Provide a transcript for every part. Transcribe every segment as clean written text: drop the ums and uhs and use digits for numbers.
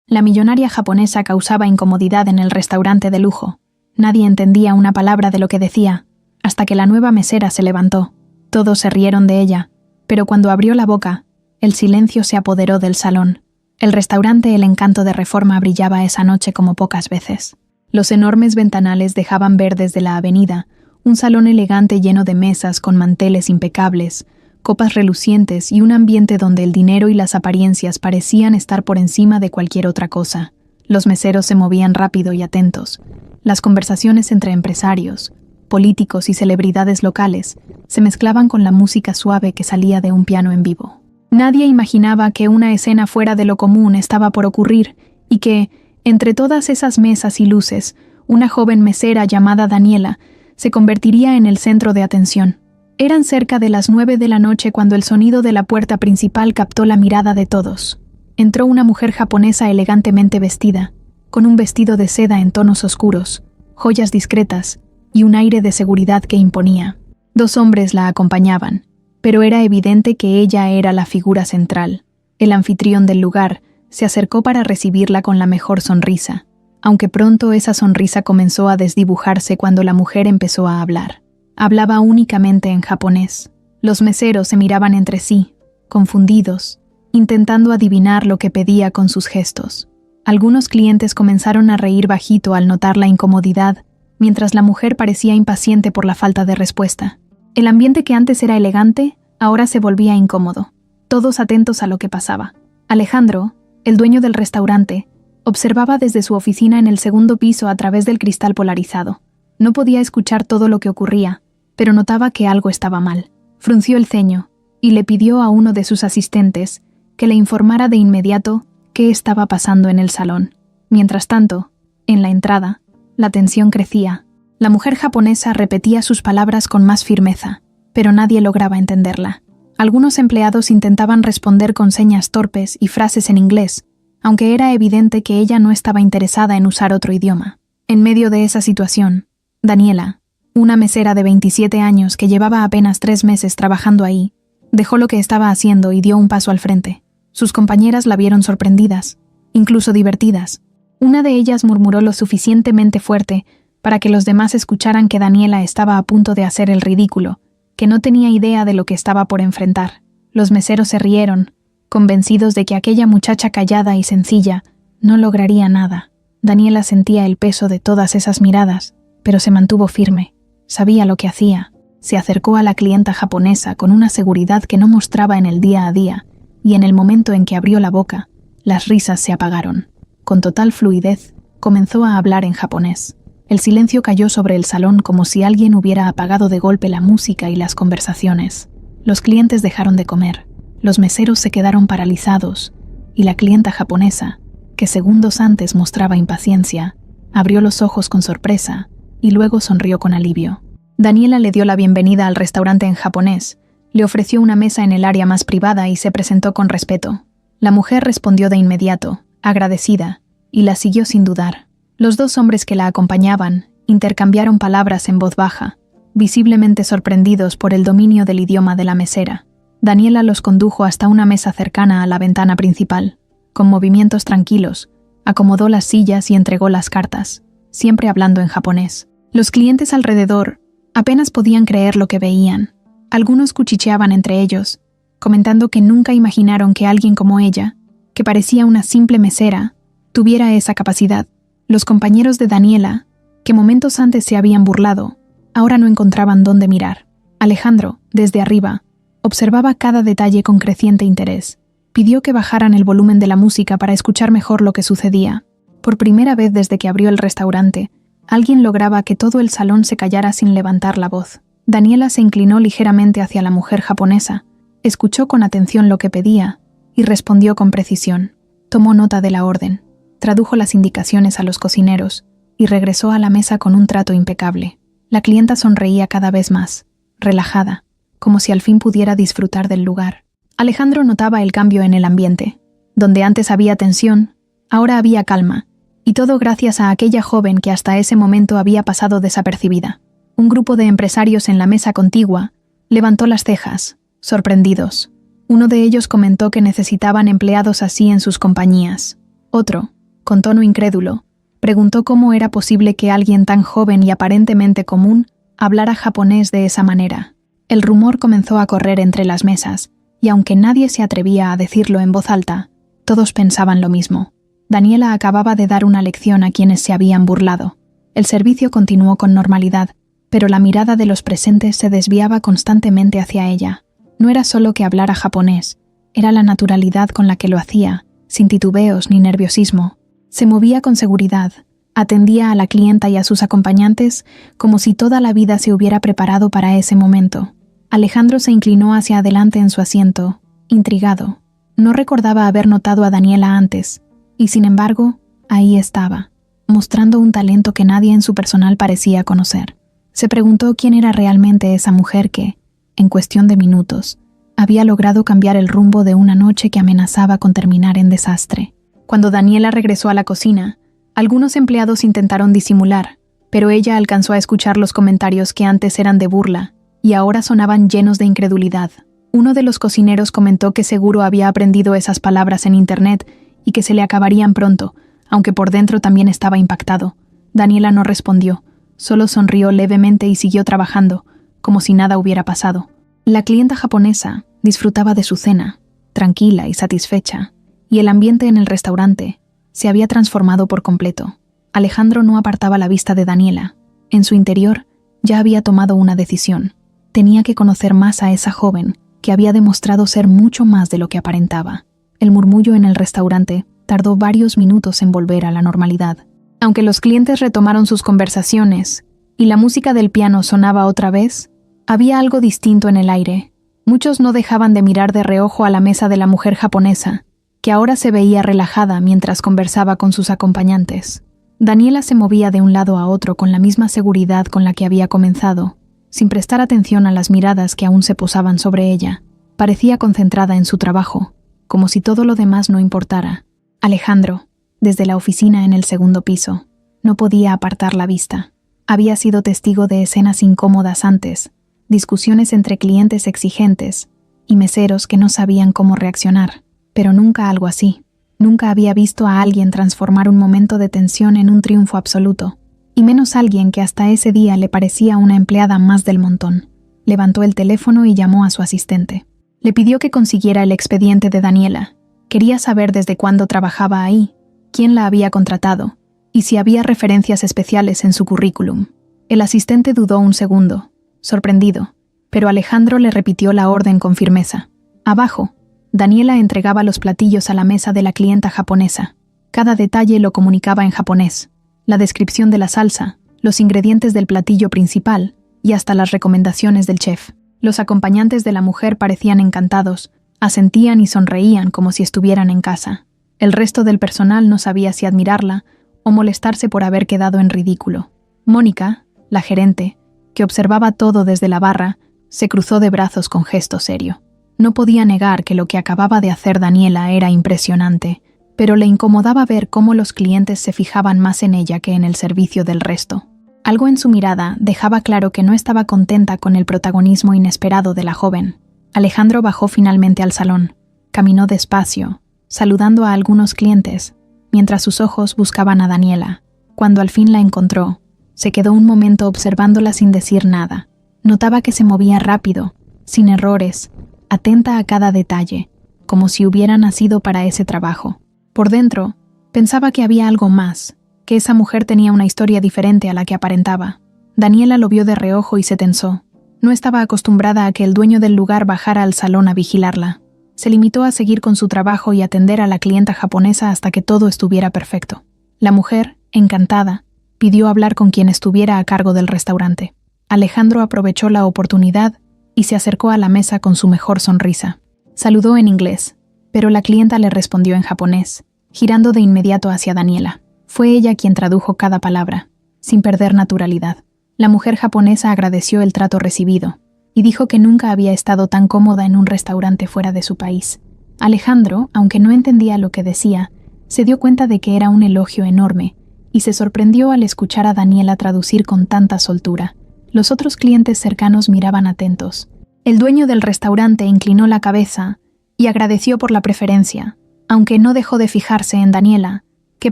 La millonaria japonesa causaba incomodidad en el restaurante de lujo. Nadie entendía una palabra de lo que decía, hasta que la nueva mesera se levantó. Todos se rieron de ella, pero cuando abrió la boca, el silencio se apoderó del salón. El restaurante El Encanto de Reforma brillaba esa noche como pocas veces. Los enormes ventanales dejaban ver desde la avenida un salón elegante lleno de mesas con manteles impecables, copas relucientes y un ambiente donde el dinero y las apariencias parecían estar por encima de cualquier otra cosa. Los meseros se movían rápido y atentos. Las conversaciones entre empresarios, políticos y celebridades locales se mezclaban con la música suave que salía de un piano en vivo. Nadie imaginaba que una escena fuera de lo común estaba por ocurrir y que, entre todas esas mesas y luces, una joven mesera llamada Daniela se convertiría en el centro de atención. Eran cerca de las 9 de la noche cuando el sonido de la puerta principal captó la mirada de todos. Entró una mujer japonesa elegantemente vestida, con un vestido de seda en tonos oscuros, joyas discretas y un aire de seguridad que imponía. 2 hombres la acompañaban, pero era evidente que ella era la figura central. El anfitrión del lugar se acercó para recibirla con la mejor sonrisa, aunque pronto esa sonrisa comenzó a desdibujarse cuando la mujer empezó a hablar. Hablaba únicamente en japonés. Los meseros se miraban entre sí, confundidos, intentando adivinar lo que pedía con sus gestos. Algunos clientes comenzaron a reír bajito al notar la incomodidad, mientras la mujer parecía impaciente por la falta de respuesta. El ambiente que antes era elegante, ahora se volvía incómodo, todos atentos a lo que pasaba. Alejandro, el dueño del restaurante, observaba desde su oficina en el segundo piso a través del cristal polarizado. No podía escuchar todo lo que ocurría, pero notaba que algo estaba mal. Frunció el ceño y le pidió a uno de sus asistentes que le informara de inmediato qué estaba pasando en el salón. Mientras tanto, en la entrada, la tensión crecía. La mujer japonesa repetía sus palabras con más firmeza, pero nadie lograba entenderla. Algunos empleados intentaban responder con señas torpes y frases en inglés, aunque era evidente que ella no estaba interesada en usar otro idioma. En medio de esa situación, Daniela, una mesera de 27 años que llevaba apenas 3 meses trabajando ahí, dejó lo que estaba haciendo y dio un paso al frente. Sus compañeras la vieron sorprendidas, incluso divertidas. Una de ellas murmuró lo suficientemente fuerte para que los demás escucharan que Daniela estaba a punto de hacer el ridículo, que no tenía idea de lo que estaba por enfrentar. Los meseros se rieron, convencidos de que aquella muchacha callada y sencilla no lograría nada. Daniela sentía el peso de todas esas miradas, pero se mantuvo firme. Sabía lo que hacía. Se acercó a la clienta japonesa con una seguridad que no mostraba en el día a día, y en el momento en que abrió la boca, las risas se apagaron. Con total fluidez, comenzó a hablar en japonés. El silencio cayó sobre el salón como si alguien hubiera apagado de golpe la música y las conversaciones. Los clientes dejaron de comer, los meseros se quedaron paralizados, y la clienta japonesa, que segundos antes mostraba impaciencia, abrió los ojos con sorpresa y luego sonrió con alivio. Daniela le dio la bienvenida al restaurante en japonés, le ofreció una mesa en el área más privada y se presentó con respeto. La mujer respondió de inmediato, agradecida, y la siguió sin dudar. Los 2 hombres que la acompañaban intercambiaron palabras en voz baja, visiblemente sorprendidos por el dominio del idioma de la mesera. Daniela los condujo hasta una mesa cercana a la ventana principal. Con movimientos tranquilos, acomodó las sillas y entregó las cartas, siempre hablando en japonés. Los clientes alrededor apenas podían creer lo que veían. Algunos cuchicheaban entre ellos, comentando que nunca imaginaron que alguien como ella, que parecía una simple mesera, tuviera esa capacidad. Los compañeros de Daniela, que momentos antes se habían burlado, ahora no encontraban dónde mirar. Alejandro, desde arriba, observaba cada detalle con creciente interés. Pidió que bajaran el volumen de la música para escuchar mejor lo que sucedía. Por primera vez desde que abrió el restaurante, alguien lograba que todo el salón se callara sin levantar la voz. Daniela se inclinó ligeramente hacia la mujer japonesa, escuchó con atención lo que pedía y respondió con precisión. Tomó nota de la orden, tradujo las indicaciones a los cocineros y regresó a la mesa con un trato impecable. La clienta sonreía cada vez más, relajada, como si al fin pudiera disfrutar del lugar. Alejandro notaba el cambio en el ambiente. Donde antes había tensión, ahora había calma, y todo gracias a aquella joven que hasta ese momento había pasado desapercibida. Un grupo de empresarios en la mesa contigua levantó las cejas, sorprendidos. Uno de ellos comentó que necesitaban empleados así en sus compañías. Otro, Con tono incrédulo, preguntó cómo era posible que alguien tan joven y aparentemente común hablara japonés de esa manera. El rumor comenzó a correr entre las mesas, y aunque nadie se atrevía a decirlo en voz alta, todos pensaban lo mismo. Daniela acababa de dar una lección a quienes se habían burlado. El servicio continuó con normalidad, pero la mirada de los presentes se desviaba constantemente hacia ella. No era solo que hablara japonés, era la naturalidad con la que lo hacía, sin titubeos ni nerviosismo. Se movía con seguridad, atendía a la clienta y a sus acompañantes como si toda la vida se hubiera preparado para ese momento. Alejandro se inclinó hacia adelante en su asiento, intrigado. No recordaba haber notado a Daniela antes, y sin embargo, ahí estaba, mostrando un talento que nadie en su personal parecía conocer. Se preguntó quién era realmente esa mujer que, en cuestión de minutos, había logrado cambiar el rumbo de una noche que amenazaba con terminar en desastre. Cuando Daniela regresó a la cocina, algunos empleados intentaron disimular, pero ella alcanzó a escuchar los comentarios que antes eran de burla y ahora sonaban llenos de incredulidad. Uno de los cocineros comentó que seguro había aprendido esas palabras en internet y que se le acabarían pronto, aunque por dentro también estaba impactado. Daniela no respondió, solo sonrió levemente y siguió trabajando, como si nada hubiera pasado. La clienta japonesa disfrutaba de su cena, tranquila y satisfecha, y el ambiente en el restaurante se había transformado por completo. Alejandro no apartaba la vista de Daniela. En su interior ya había tomado una decisión. Tenía que conocer más a esa joven que había demostrado ser mucho más de lo que aparentaba. El murmullo en el restaurante tardó varios minutos en volver a la normalidad. Aunque los clientes retomaron sus conversaciones y la música del piano sonaba otra vez, había algo distinto en el aire. Muchos no dejaban de mirar de reojo a la mesa de la mujer japonesa, que ahora se veía relajada mientras conversaba con sus acompañantes. Daniela se movía de un lado a otro con la misma seguridad con la que había comenzado, sin prestar atención a las miradas que aún se posaban sobre ella. Parecía concentrada en su trabajo, como si todo lo demás no importara. Alejandro, desde la oficina en el segundo piso, no podía apartar la vista. Había sido testigo de escenas incómodas antes, discusiones entre clientes exigentes y meseros que no sabían cómo reaccionar, pero nunca algo así. Nunca había visto a alguien transformar un momento de tensión en un triunfo absoluto, y menos alguien que hasta ese día le parecía una empleada más del montón. Levantó el teléfono y llamó a su asistente. Le pidió que consiguiera el expediente de Daniela. Quería saber desde cuándo trabajaba ahí, quién la había contratado, y si había referencias especiales en su currículum. El asistente dudó un segundo, sorprendido, pero Alejandro le repitió la orden con firmeza. Abajo, Daniela entregaba los platillos a la mesa de la clienta japonesa. Cada detalle lo comunicaba en japonés. La descripción de la salsa, los ingredientes del platillo principal y hasta las recomendaciones del chef. Los acompañantes de la mujer parecían encantados, asentían y sonreían como si estuvieran en casa. El resto del personal no sabía si admirarla o molestarse por haber quedado en ridículo. Mónica, la gerente, que observaba todo desde la barra, se cruzó de brazos con gesto serio. No podía negar que lo que acababa de hacer Daniela era impresionante, pero le incomodaba ver cómo los clientes se fijaban más en ella que en el servicio del resto. Algo en su mirada dejaba claro que no estaba contenta con el protagonismo inesperado de la joven. Alejandro bajó finalmente al salón. Caminó despacio, saludando a algunos clientes, mientras sus ojos buscaban a Daniela. Cuando al fin la encontró, se quedó un momento observándola sin decir nada. Notaba que se movía rápido, sin errores, atenta a cada detalle, como si hubiera nacido para ese trabajo. Por dentro, pensaba que había algo más, que esa mujer tenía una historia diferente a la que aparentaba. Daniela lo vio de reojo y se tensó. No estaba acostumbrada a que el dueño del lugar bajara al salón a vigilarla. Se limitó a seguir con su trabajo y atender a la clienta japonesa hasta que todo estuviera perfecto. La mujer, encantada, pidió hablar con quien estuviera a cargo del restaurante. Alejandro aprovechó la oportunidad y se acercó a la mesa con su mejor sonrisa. Saludó en inglés, pero la clienta le respondió en japonés, girando de inmediato hacia Daniela. Fue ella quien tradujo cada palabra, sin perder naturalidad. La mujer japonesa agradeció el trato recibido y dijo que nunca había estado tan cómoda en un restaurante fuera de su país. Alejandro, aunque no entendía lo que decía, se dio cuenta de que era un elogio enorme y se sorprendió al escuchar a Daniela traducir con tanta soltura. Los otros clientes cercanos miraban atentos. El dueño del restaurante inclinó la cabeza y agradeció por la preferencia, aunque no dejó de fijarse en Daniela, que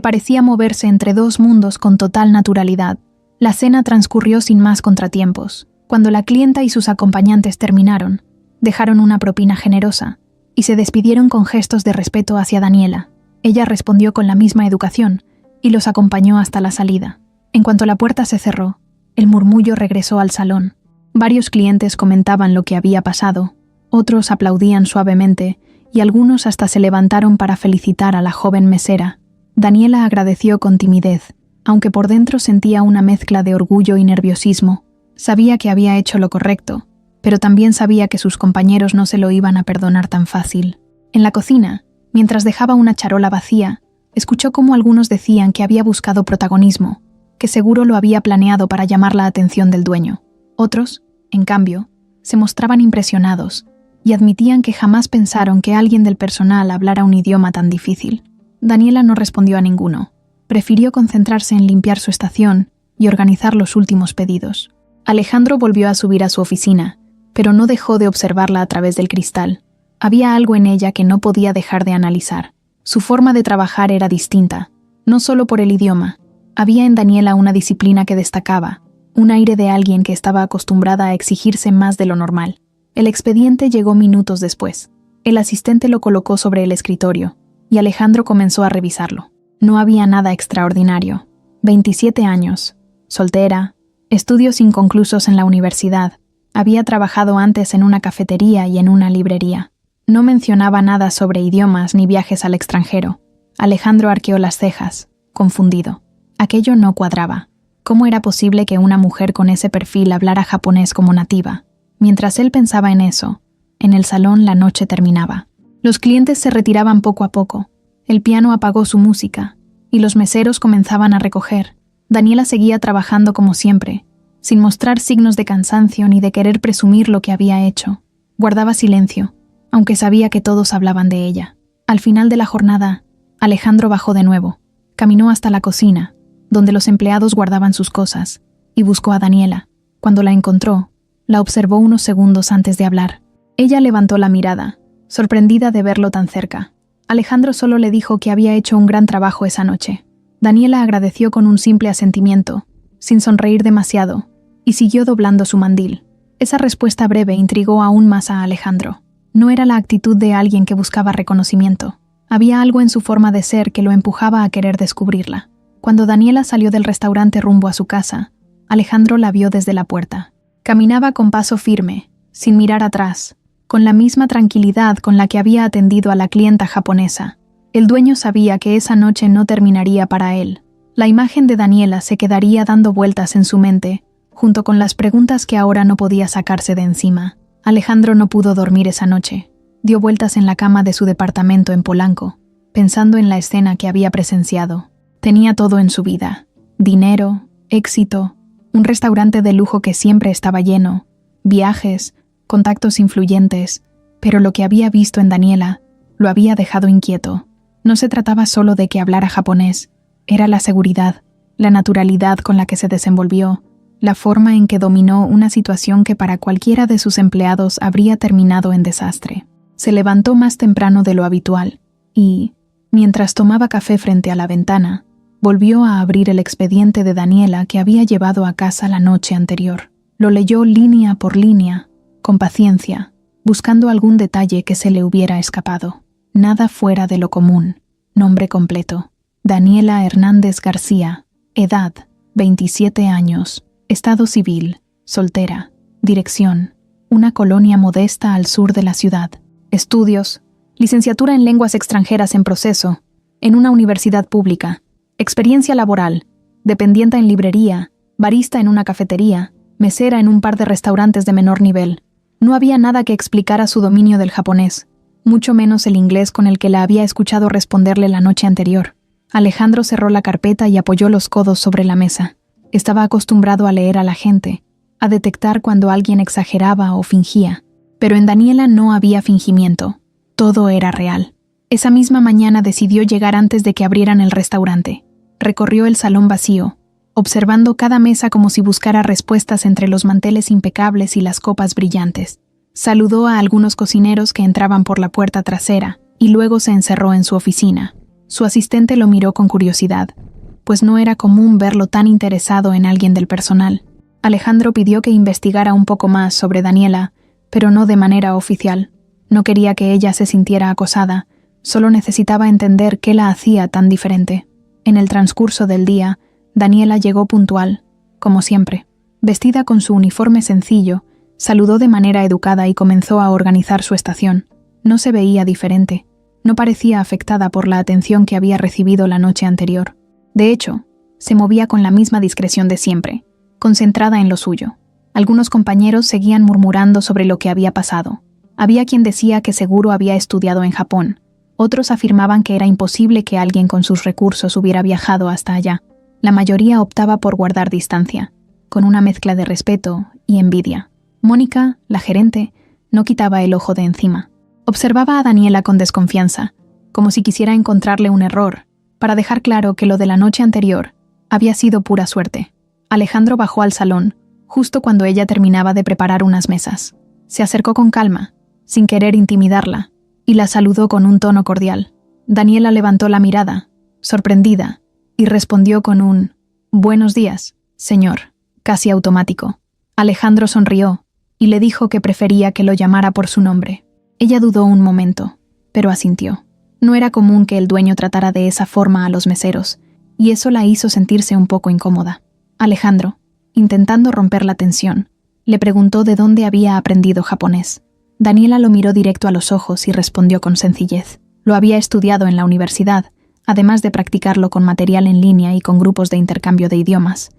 parecía moverse entre dos mundos con total naturalidad. La cena transcurrió sin más contratiempos. Cuando la clienta y sus acompañantes terminaron, dejaron una propina generosa y se despidieron con gestos de respeto hacia Daniela. Ella respondió con la misma educación y los acompañó hasta la salida. En cuanto la puerta se cerró, el murmullo regresó al salón. Varios clientes comentaban lo que había pasado, otros aplaudían suavemente y algunos hasta se levantaron para felicitar a la joven mesera. Daniela agradeció con timidez, aunque por dentro sentía una mezcla de orgullo y nerviosismo. Sabía que había hecho lo correcto, pero también sabía que sus compañeros no se lo iban a perdonar tan fácil. En la cocina, mientras dejaba una charola vacía, escuchó cómo algunos decían que había buscado protagonismo, que seguro lo había planeado para llamar la atención del dueño. Otros, en cambio, se mostraban impresionados y admitían que jamás pensaron que alguien del personal hablara un idioma tan difícil. Daniela no respondió a ninguno. Prefirió concentrarse en limpiar su estación y organizar los últimos pedidos. Alejandro volvió a subir a su oficina, pero no dejó de observarla a través del cristal. Había algo en ella que no podía dejar de analizar. Su forma de trabajar era distinta, no solo por el idioma. Había en Daniela una disciplina que destacaba, un aire de alguien que estaba acostumbrada a exigirse más de lo normal. El expediente llegó minutos después. El asistente lo colocó sobre el escritorio, y Alejandro comenzó a revisarlo. No había nada extraordinario. 27 años, soltera, estudios inconclusos en la universidad. Había trabajado antes en una cafetería y en una librería. No mencionaba nada sobre idiomas ni viajes al extranjero. Alejandro arqueó las cejas, confundido. Aquello no cuadraba. ¿Cómo era posible que una mujer con ese perfil hablara japonés como nativa? Mientras él pensaba en eso, en el salón la noche terminaba. Los clientes se retiraban poco a poco. El piano apagó su música, y los meseros comenzaban a recoger. Daniela seguía trabajando como siempre, sin mostrar signos de cansancio ni de querer presumir lo que había hecho. Guardaba silencio, aunque sabía que todos hablaban de ella. Al final de la jornada, Alejandro bajó de nuevo. Caminó hasta la cocina, donde los empleados guardaban sus cosas, y buscó a Daniela. Cuando la encontró, la observó unos segundos antes de hablar. Ella levantó la mirada, sorprendida de verlo tan cerca. Alejandro solo le dijo que había hecho un gran trabajo esa noche. Daniela agradeció con un simple asentimiento, sin sonreír demasiado, y siguió doblando su mandil. Esa respuesta breve intrigó aún más a Alejandro. No era la actitud de alguien que buscaba reconocimiento. Había algo en su forma de ser que lo empujaba a querer descubrirla. Cuando Daniela salió del restaurante rumbo a su casa, Alejandro la vio desde la puerta. Caminaba con paso firme, sin mirar atrás, con la misma tranquilidad con la que había atendido a la clienta japonesa. El dueño sabía que esa noche no terminaría para él. La imagen de Daniela se quedaría dando vueltas en su mente, junto con las preguntas que ahora no podía sacarse de encima. Alejandro no pudo dormir esa noche. Dio vueltas en la cama de su departamento en Polanco, pensando en la escena que había presenciado. Tenía todo en su vida: dinero, éxito, un restaurante de lujo que siempre estaba lleno, viajes, contactos influyentes, pero lo que había visto en Daniela lo había dejado inquieto. No se trataba solo de que hablara japonés, era la seguridad, la naturalidad con la que se desenvolvió, la forma en que dominó una situación que para cualquiera de sus empleados habría terminado en desastre. Se levantó más temprano de lo habitual y, mientras tomaba café frente a la ventana, volvió a abrir el expediente de Daniela que había llevado a casa la noche anterior. Lo leyó línea por línea, con paciencia, buscando algún detalle que se le hubiera escapado. Nada fuera de lo común. Nombre completo: Daniela Hernández García. Edad: 27 años. Estado civil: soltera. Dirección: una colonia modesta al sur de la ciudad. Estudios: licenciatura en lenguas extranjeras en proceso, en una universidad pública. Experiencia laboral: dependienta en librería, barista en una cafetería, mesera en un par de restaurantes de menor nivel. No había nada que explicara su dominio del japonés, mucho menos el inglés con el que la había escuchado responderle la noche anterior. Alejandro cerró la carpeta y apoyó los codos sobre la mesa. Estaba acostumbrado a leer a la gente, a detectar cuando alguien exageraba o fingía. Pero en Daniela no había fingimiento. Todo era real. Esa misma mañana decidió llegar antes de que abrieran el restaurante. Recorrió el salón vacío, observando cada mesa como si buscara respuestas entre los manteles impecables y las copas brillantes. Saludó a algunos cocineros que entraban por la puerta trasera y luego se encerró en su oficina. Su asistente lo miró con curiosidad, pues no era común verlo tan interesado en alguien del personal. Alejandro pidió que investigara un poco más sobre Daniela, pero no de manera oficial. No quería que ella se sintiera acosada, solo necesitaba entender qué la hacía tan diferente. En el transcurso del día, Daniela llegó puntual, como siempre. Vestida con su uniforme sencillo, saludó de manera educada y comenzó a organizar su estación. No se veía diferente. No parecía afectada por la atención que había recibido la noche anterior. De hecho, se movía con la misma discreción de siempre, concentrada en lo suyo. Algunos compañeros seguían murmurando sobre lo que había pasado. Había quien decía que seguro había estudiado en Japón. Otros afirmaban que era imposible que alguien con sus recursos hubiera viajado hasta allá. La mayoría optaba por guardar distancia, con una mezcla de respeto y envidia. Mónica, la gerente, no quitaba el ojo de encima. Observaba a Daniela con desconfianza, como si quisiera encontrarle un error, para dejar claro que lo de la noche anterior había sido pura suerte. Alejandro bajó al salón, justo cuando ella terminaba de preparar unas mesas. Se acercó con calma, sin querer intimidarla, y la saludó con un tono cordial. Daniela levantó la mirada, sorprendida, y respondió con un «Buenos días, señor», casi automático. Alejandro sonrió y le dijo que prefería que lo llamara por su nombre. Ella dudó un momento, pero asintió. No era común que el dueño tratara de esa forma a los meseros, y eso la hizo sentirse un poco incómoda. Alejandro, intentando romper la tensión, le preguntó de dónde había aprendido japonés. Daniela lo miró directo a los ojos y respondió con sencillez. Lo había estudiado en la universidad, además de practicarlo con material en línea y con grupos de intercambio de idiomas.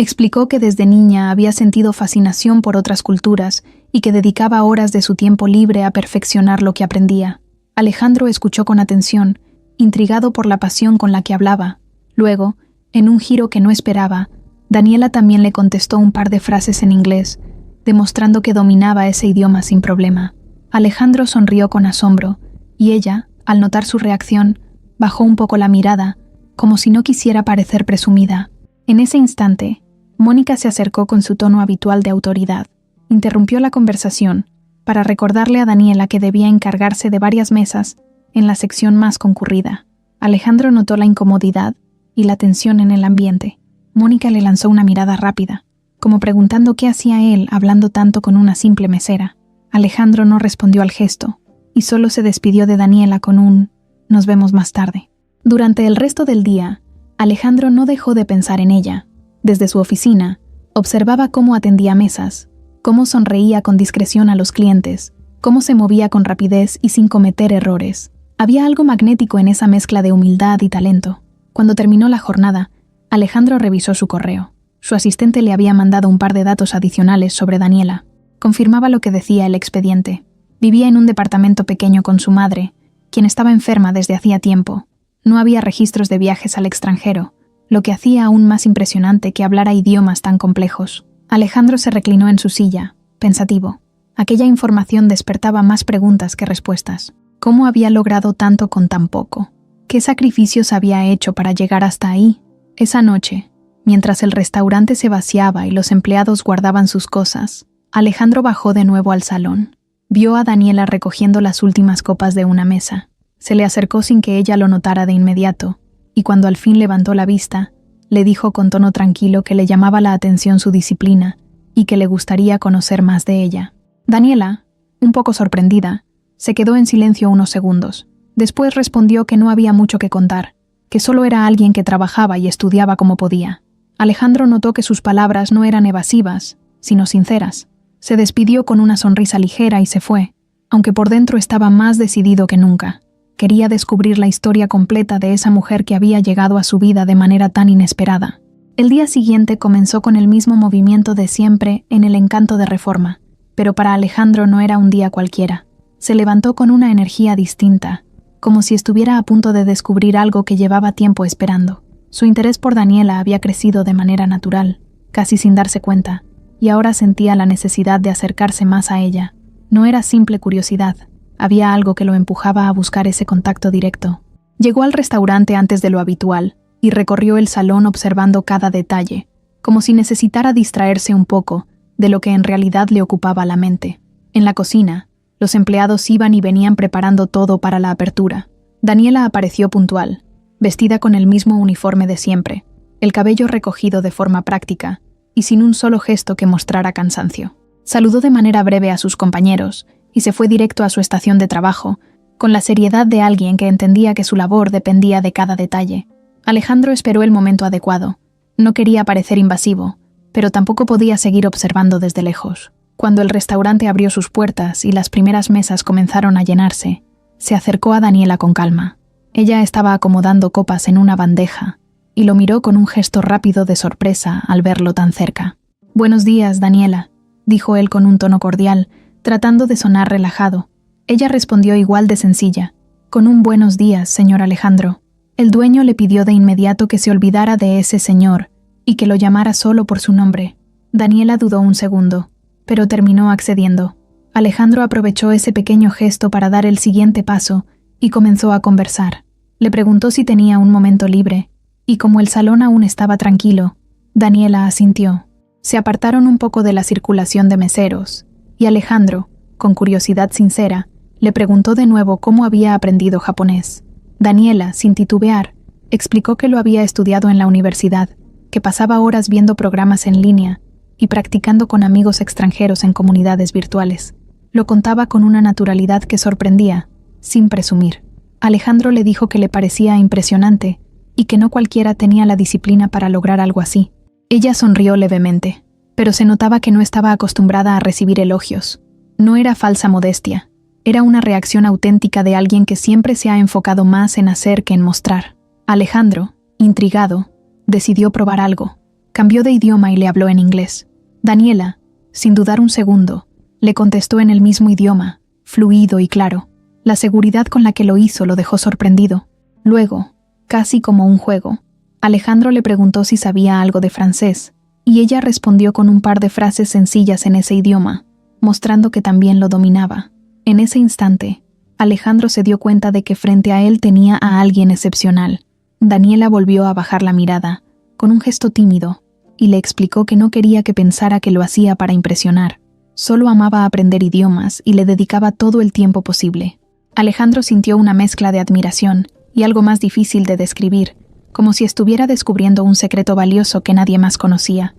Explicó que desde niña había sentido fascinación por otras culturas y que dedicaba horas de su tiempo libre a perfeccionar lo que aprendía. Alejandro escuchó con atención, intrigado por la pasión con la que hablaba. Luego, en un giro que no esperaba, Daniela también le contestó un par de frases en inglés, demostrando que dominaba ese idioma sin problema. Alejandro sonrió con asombro, y ella, al notar su reacción, bajó un poco la mirada, como si no quisiera parecer presumida. En ese instante, Mónica se acercó con su tono habitual de autoridad. Interrumpió la conversación para recordarle a Daniela que debía encargarse de varias mesas en la sección más concurrida. Alejandro notó la incomodidad y la tensión en el ambiente. Mónica le lanzó una mirada rápida, como preguntando qué hacía él hablando tanto con una simple mesera. Alejandro no respondió al gesto y solo se despidió de Daniela con un «Nos vemos más tarde». Durante el resto del día, Alejandro no dejó de pensar en ella. Desde su oficina, observaba cómo atendía mesas, cómo sonreía con discreción a los clientes, cómo se movía con rapidez y sin cometer errores. Había algo magnético en esa mezcla de humildad y talento. Cuando terminó la jornada, Alejandro revisó su correo. Su asistente le había mandado un par de datos adicionales sobre Daniela. Confirmaba lo que decía el expediente. Vivía en un departamento pequeño con su madre, quien estaba enferma desde hacía tiempo. No había registros de viajes al extranjero, lo que hacía aún más impresionante que hablara idiomas tan complejos. Alejandro se reclinó en su silla, pensativo. Aquella información despertaba más preguntas que respuestas. ¿Cómo había logrado tanto con tan poco? ¿Qué sacrificios había hecho para llegar hasta ahí? Esa noche, mientras el restaurante se vaciaba y los empleados guardaban sus cosas, Alejandro bajó de nuevo al salón. Vio a Daniela recogiendo las últimas copas de una mesa. Se le acercó sin que ella lo notara de inmediato, y cuando al fin levantó la vista, le dijo con tono tranquilo que le llamaba la atención su disciplina y que le gustaría conocer más de ella. Daniela, un poco sorprendida, se quedó en silencio unos segundos. Después respondió que no había mucho que contar, que solo era alguien que trabajaba y estudiaba como podía. Alejandro notó que sus palabras no eran evasivas, sino sinceras. Se despidió con una sonrisa ligera y se fue, aunque por dentro estaba más decidido que nunca. Quería descubrir la historia completa de esa mujer que había llegado a su vida de manera tan inesperada. El día siguiente comenzó con el mismo movimiento de siempre en el Encanto de Reforma, pero para Alejandro no era un día cualquiera. Se levantó con una energía distinta, como si estuviera a punto de descubrir algo que llevaba tiempo esperando. Su interés por Daniela había crecido de manera natural, casi sin darse cuenta, y ahora sentía la necesidad de acercarse más a ella. No era simple curiosidad. Había algo que lo empujaba a buscar ese contacto directo. Llegó al restaurante antes de lo habitual y recorrió el salón observando cada detalle, como si necesitara distraerse un poco de lo que en realidad le ocupaba la mente. En la cocina, los empleados iban y venían preparando todo para la apertura. Daniela apareció puntual, vestida con el mismo uniforme de siempre, el cabello recogido de forma práctica y sin un solo gesto que mostrara cansancio. Saludó de manera breve a sus compañeros y se fue directo a su estación de trabajo, con la seriedad de alguien que entendía que su labor dependía de cada detalle. Alejandro esperó el momento adecuado. No quería parecer invasivo, pero tampoco podía seguir observando desde lejos. Cuando el restaurante abrió sus puertas y las primeras mesas comenzaron a llenarse, se acercó a Daniela con calma. Ella estaba acomodando copas en una bandeja y lo miró con un gesto rápido de sorpresa al verlo tan cerca. «Buenos días, Daniela», dijo él con un tono cordial, tratando de sonar relajado. Ella respondió igual de sencilla, «Con un buenos días, señor Alejandro». El dueño le pidió de inmediato que se olvidara de ese señor y que lo llamara solo por su nombre. Daniela dudó un segundo, pero terminó accediendo. Alejandro aprovechó ese pequeño gesto para dar el siguiente paso y comenzó a conversar. Le preguntó si tenía un momento libre, y como el salón aún estaba tranquilo, Daniela asintió. Se apartaron un poco de la circulación de meseros, y Alejandro, con curiosidad sincera, le preguntó de nuevo cómo había aprendido japonés. Daniela, sin titubear, explicó que lo había estudiado en la universidad, que pasaba horas viendo programas en línea y practicando con amigos extranjeros en comunidades virtuales. Lo contaba con una naturalidad que sorprendía, sin presumir. Alejandro le dijo que le parecía impresionante y que no cualquiera tenía la disciplina para lograr algo así. Ella sonrió levemente, pero se notaba que no estaba acostumbrada a recibir elogios. No era falsa modestia, era una reacción auténtica de alguien que siempre se ha enfocado más en hacer que en mostrar. Alejandro, intrigado, decidió probar algo. Cambió de idioma y le habló en inglés. Daniela, sin dudar un segundo, le contestó en el mismo idioma, fluido y claro. La seguridad con la que lo hizo lo dejó sorprendido. Luego, casi como un juego, Alejandro le preguntó si sabía algo de francés, y ella respondió con un par de frases sencillas en ese idioma, mostrando que también lo dominaba. En ese instante, Alejandro se dio cuenta de que frente a él tenía a alguien excepcional. Daniela volvió a bajar la mirada, con un gesto tímido, y le explicó que no quería que pensara que lo hacía para impresionar. Solo amaba aprender idiomas y le dedicaba todo el tiempo posible. Alejandro sintió una mezcla de admiración y algo más difícil de describir, como si estuviera descubriendo un secreto valioso que nadie más conocía.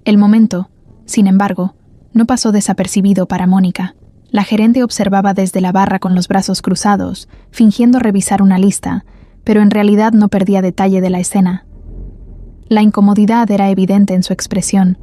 El momento, sin embargo, no pasó desapercibido para Mónica. La gerente observaba desde la barra con los brazos cruzados, fingiendo revisar una lista, pero en realidad no perdía detalle de la escena. La incomodidad era evidente en su expresión.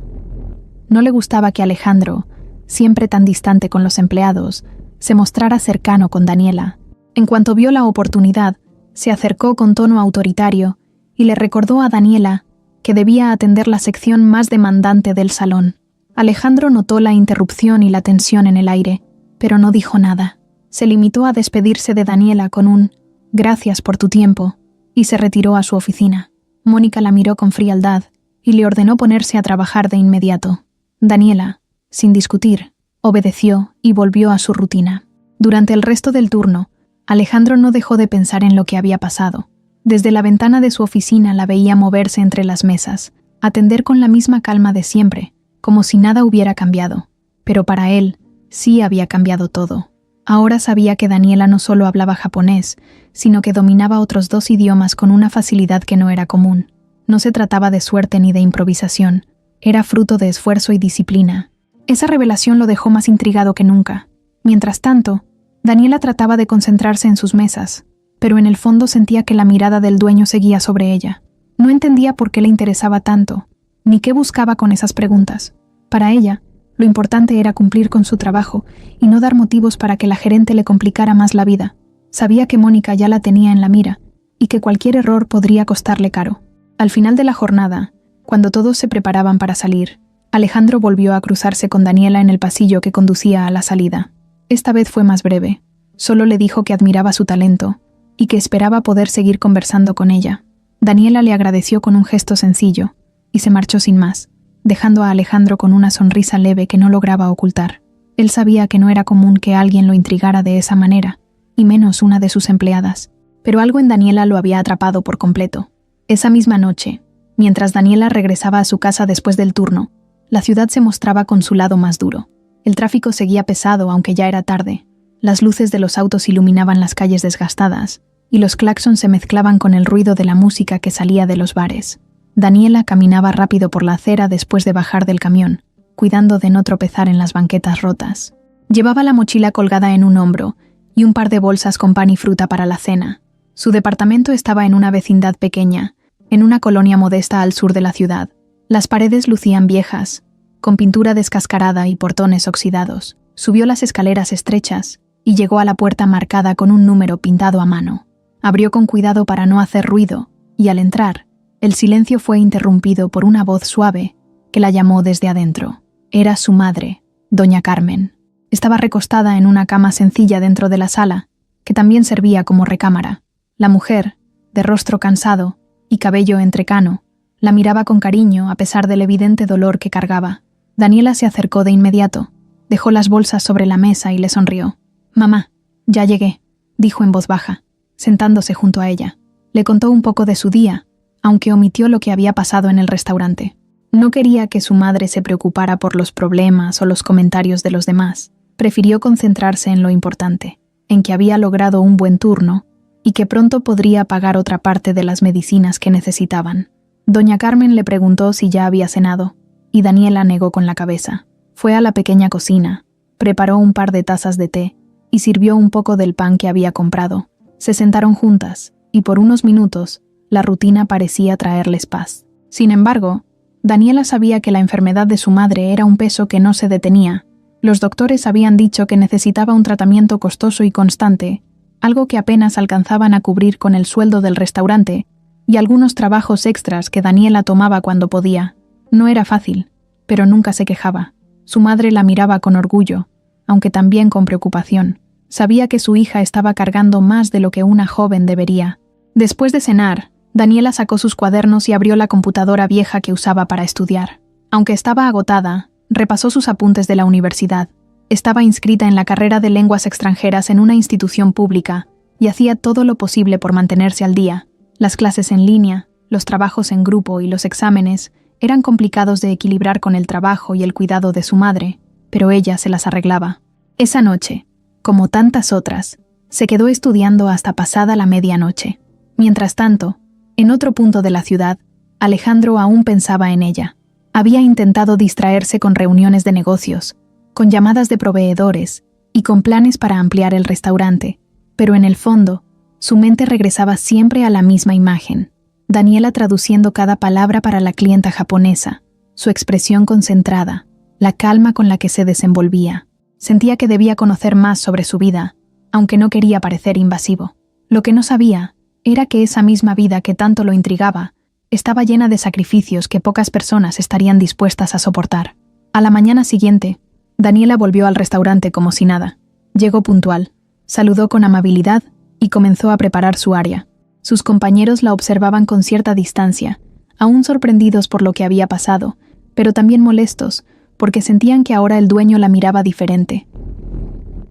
No le gustaba que Alejandro, siempre tan distante con los empleados, se mostrara cercano con Daniela. En cuanto vio la oportunidad, se acercó con tono autoritario y le recordó a Daniela que debía atender la sección más demandante del salón. Alejandro notó la interrupción y la tensión en el aire, pero no dijo nada. Se limitó a despedirse de Daniela con un «gracias por tu tiempo» y se retiró a su oficina. Mónica la miró con frialdad y le ordenó ponerse a trabajar de inmediato. Daniela, sin discutir, obedeció y volvió a su rutina. Durante el resto del turno, Alejandro no dejó de pensar en lo que había pasado. Desde la ventana de su oficina la veía moverse entre las mesas, atender con la misma calma de siempre, como si nada hubiera cambiado. Pero para él, sí había cambiado todo. Ahora sabía que Daniela no solo hablaba japonés, sino que dominaba otros 2 idiomas con una facilidad que no era común. No se trataba de suerte ni de improvisación, era fruto de esfuerzo y disciplina. Esa revelación lo dejó más intrigado que nunca. Mientras tanto, Daniela trataba de concentrarse en sus mesas, pero en el fondo sentía que la mirada del dueño seguía sobre ella. No entendía por qué le interesaba tanto, ni qué buscaba con esas preguntas. Para ella, lo importante era cumplir con su trabajo y no dar motivos para que la gerente le complicara más la vida. Sabía que Mónica ya la tenía en la mira y que cualquier error podría costarle caro. Al final de la jornada, cuando todos se preparaban para salir, Alejandro volvió a cruzarse con Daniela en el pasillo que conducía a la salida. Esta vez fue más breve. Solo le dijo que admiraba su talento y que esperaba poder seguir conversando con ella. Daniela le agradeció con un gesto sencillo y se marchó sin más, dejando a Alejandro con una sonrisa leve que no lograba ocultar. Él sabía que no era común que alguien lo intrigara de esa manera, y menos una de sus empleadas. Pero algo en Daniela lo había atrapado por completo. Esa misma noche, mientras Daniela regresaba a su casa después del turno, la ciudad se mostraba con su lado más duro. El tráfico seguía pesado aunque ya era tarde. Las luces de los autos iluminaban las calles desgastadas, y los claxons se mezclaban con el ruido de la música que salía de los bares. Daniela caminaba rápido por la acera después de bajar del camión, cuidando de no tropezar en las banquetas rotas. Llevaba la mochila colgada en un hombro y un par de bolsas con pan y fruta para la cena. Su departamento estaba en una vecindad pequeña, en una colonia modesta al sur de la ciudad. Las paredes lucían viejas, con pintura descascarada y portones oxidados. Subió las escaleras estrechas y llegó a la puerta marcada con un número pintado a mano. Abrió con cuidado para no hacer ruido, y al entrar, el silencio fue interrumpido por una voz suave que la llamó desde adentro. Era su madre, doña Carmen. Estaba recostada en una cama sencilla dentro de la sala, que también servía como recámara. La mujer, de rostro cansado y cabello entrecano, la miraba con cariño a pesar del evidente dolor que cargaba. Daniela se acercó de inmediato, dejó las bolsas sobre la mesa y le sonrió. «Mamá, ya llegué», dijo en voz baja, sentándose junto a ella. Le contó un poco de su día, aunque omitió lo que había pasado en el restaurante. No quería que su madre se preocupara por los problemas o los comentarios de los demás. Prefirió concentrarse en lo importante, en que había logrado un buen turno y que pronto podría pagar otra parte de las medicinas que necesitaban. Doña Carmen le preguntó si ya había cenado, y Daniela negó con la cabeza. Fue a la pequeña cocina, preparó un par de tazas de té y sirvió un poco del pan que había comprado. Se sentaron juntas, y por unos minutos, la rutina parecía traerles paz. Sin embargo, Daniela sabía que la enfermedad de su madre era un peso que no se detenía. Los doctores habían dicho que necesitaba un tratamiento costoso y constante, algo que apenas alcanzaban a cubrir con el sueldo del restaurante y algunos trabajos extras que Daniela tomaba cuando podía. No era fácil, pero nunca se quejaba. Su madre la miraba con orgullo, aunque también con preocupación. Sabía que su hija estaba cargando más de lo que una joven debería. Después de cenar, Daniela sacó sus cuadernos y abrió la computadora vieja que usaba para estudiar. Aunque estaba agotada, repasó sus apuntes de la universidad. Estaba inscrita en la carrera de lenguas extranjeras en una institución pública y hacía todo lo posible por mantenerse al día. Las clases en línea, los trabajos en grupo y los exámenes eran complicados de equilibrar con el trabajo y el cuidado de su madre, pero ella se las arreglaba. Esa noche, como tantas otras, se quedó estudiando hasta pasada la medianoche. Mientras tanto, en otro punto de la ciudad, Alejandro aún pensaba en ella. Había intentado distraerse con reuniones de negocios, con llamadas de proveedores y con planes para ampliar el restaurante, pero en el fondo, su mente regresaba siempre a la misma imagen. Daniela traduciendo cada palabra para la clienta japonesa, su expresión concentrada, la calma con la que se desenvolvía. Sentía que debía conocer más sobre su vida, aunque no quería parecer invasivo. Lo que no sabía era que esa misma vida que tanto lo intrigaba estaba llena de sacrificios que pocas personas estarían dispuestas a soportar. A la mañana siguiente, Daniela volvió al restaurante como si nada. Llegó puntual, saludó con amabilidad y comenzó a preparar su área. Sus compañeros la observaban con cierta distancia, aún sorprendidos por lo que había pasado, pero también molestos, porque sentían que ahora el dueño la miraba diferente.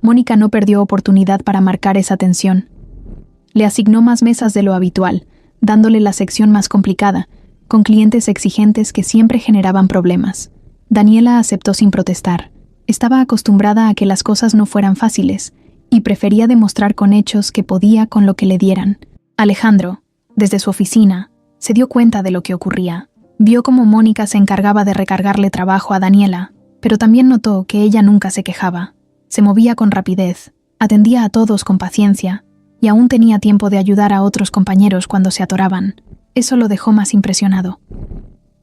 Mónica no perdió oportunidad para marcar esa tensión. Le asignó más mesas de lo habitual, dándole la sección más complicada, con clientes exigentes que siempre generaban problemas. Daniela aceptó sin protestar. Estaba acostumbrada a que las cosas no fueran fáciles, y prefería demostrar con hechos que podía con lo que le dieran. Alejandro, desde su oficina, se dio cuenta de lo que ocurría. Vio cómo Mónica se encargaba de recargarle trabajo a Daniela, pero también notó que ella nunca se quejaba. Se movía con rapidez, atendía a todos con paciencia, y aún tenía tiempo de ayudar a otros compañeros cuando se atoraban. Eso lo dejó más impresionado.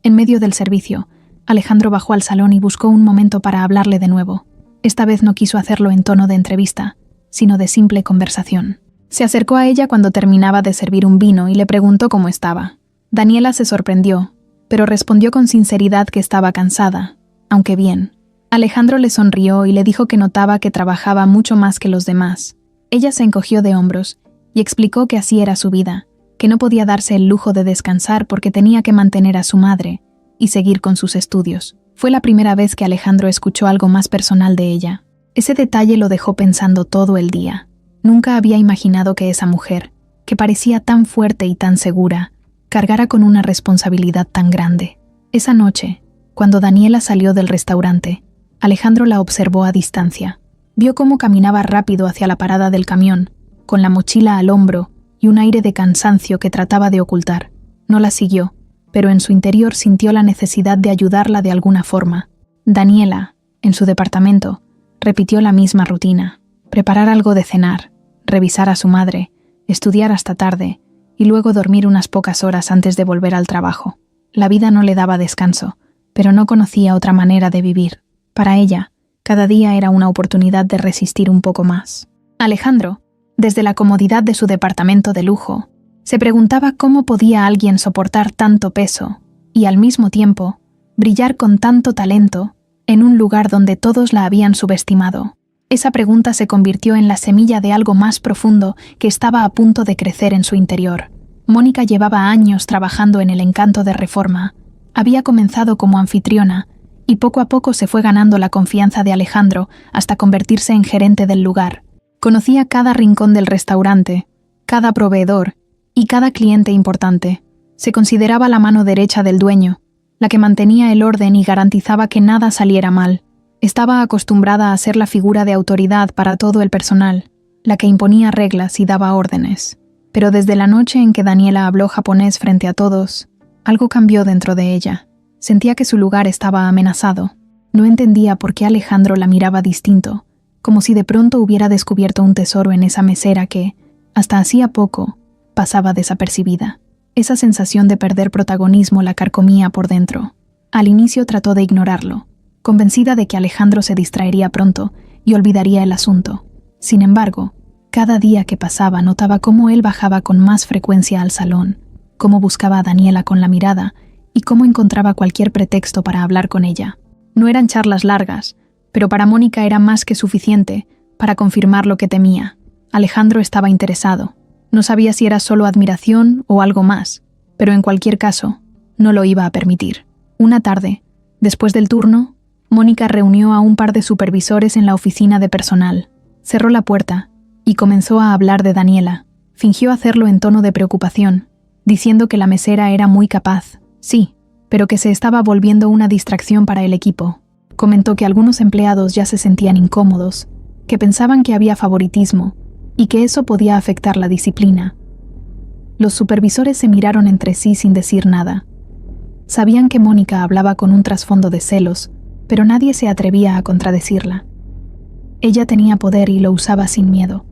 En medio del servicio, Alejandro bajó al salón y buscó un momento para hablarle de nuevo. Esta vez no quiso hacerlo en tono de entrevista, sino de simple conversación. Se acercó a ella cuando terminaba de servir un vino y le preguntó cómo estaba. Daniela se sorprendió, pero respondió con sinceridad que estaba cansada, aunque bien. Alejandro le sonrió y le dijo que notaba que trabajaba mucho más que los demás. Ella se encogió de hombros y explicó que así era su vida, que no podía darse el lujo de descansar porque tenía que mantener a su madre y seguir con sus estudios. Fue la primera vez que Alejandro escuchó algo más personal de ella. Ese detalle lo dejó pensando todo el día. Nunca había imaginado que esa mujer, que parecía tan fuerte y tan segura, cargara con una responsabilidad tan grande. Esa noche, cuando Daniela salió del restaurante, Alejandro la observó a distancia. Vio cómo caminaba rápido hacia la parada del camión, con la mochila al hombro y un aire de cansancio que trataba de ocultar. No la siguió, pero en su interior sintió la necesidad de ayudarla de alguna forma. Daniela, en su departamento, repitió la misma rutina: preparar algo de cenar, revisar a su madre, estudiar hasta tarde y luego dormir unas pocas horas antes de volver al trabajo. La vida no le daba descanso, pero no conocía otra manera de vivir. Para ella, cada día era una oportunidad de resistir un poco más. Alejandro, desde la comodidad de su departamento de lujo, se preguntaba cómo podía alguien soportar tanto peso y, al mismo tiempo, brillar con tanto talento en un lugar donde todos la habían subestimado. Esa pregunta se convirtió en la semilla de algo más profundo que estaba a punto de crecer en su interior. Mónica llevaba años trabajando en el Encanto de Reforma. Había comenzado como anfitriona y poco a poco se fue ganando la confianza de Alejandro hasta convertirse en gerente del lugar. Conocía cada rincón del restaurante, cada proveedor y cada cliente importante. Se consideraba la mano derecha del dueño, la que mantenía el orden y garantizaba que nada saliera mal. Estaba acostumbrada a ser la figura de autoridad para todo el personal, la que imponía reglas y daba órdenes. Pero desde la noche en que Daniela habló japonés frente a todos, algo cambió dentro de ella. Sentía que su lugar estaba amenazado. No entendía por qué Alejandro la miraba distinto, como si de pronto hubiera descubierto un tesoro en esa mesera que, hasta hacía poco, pasaba desapercibida. Esa sensación de perder protagonismo la carcomía por dentro. Al inicio trató de ignorarlo, convencida de que Alejandro se distraería pronto y olvidaría el asunto. Sin embargo, cada día que pasaba notaba cómo él bajaba con más frecuencia al salón, cómo buscaba a Daniela con la mirada y cómo encontraba cualquier pretexto para hablar con ella. No eran charlas largas, pero para Mónica era más que suficiente para confirmar lo que temía. Alejandro estaba interesado. No sabía si era solo admiración o algo más, pero en cualquier caso, no lo iba a permitir. Una tarde, después del turno, Mónica reunió a un par de supervisores en la oficina de personal. Cerró la puerta y comenzó a hablar de Daniela. Fingió hacerlo en tono de preocupación, diciendo que la mesera era muy capaz, sí, pero que se estaba volviendo una distracción para el equipo. Comentó que algunos empleados ya se sentían incómodos, que pensaban que había favoritismo y que eso podía afectar la disciplina. Los supervisores se miraron entre sí sin decir nada. Sabían que Mónica hablaba con un trasfondo de celos, pero nadie se atrevía a contradecirla. Ella tenía poder y lo usaba sin miedo.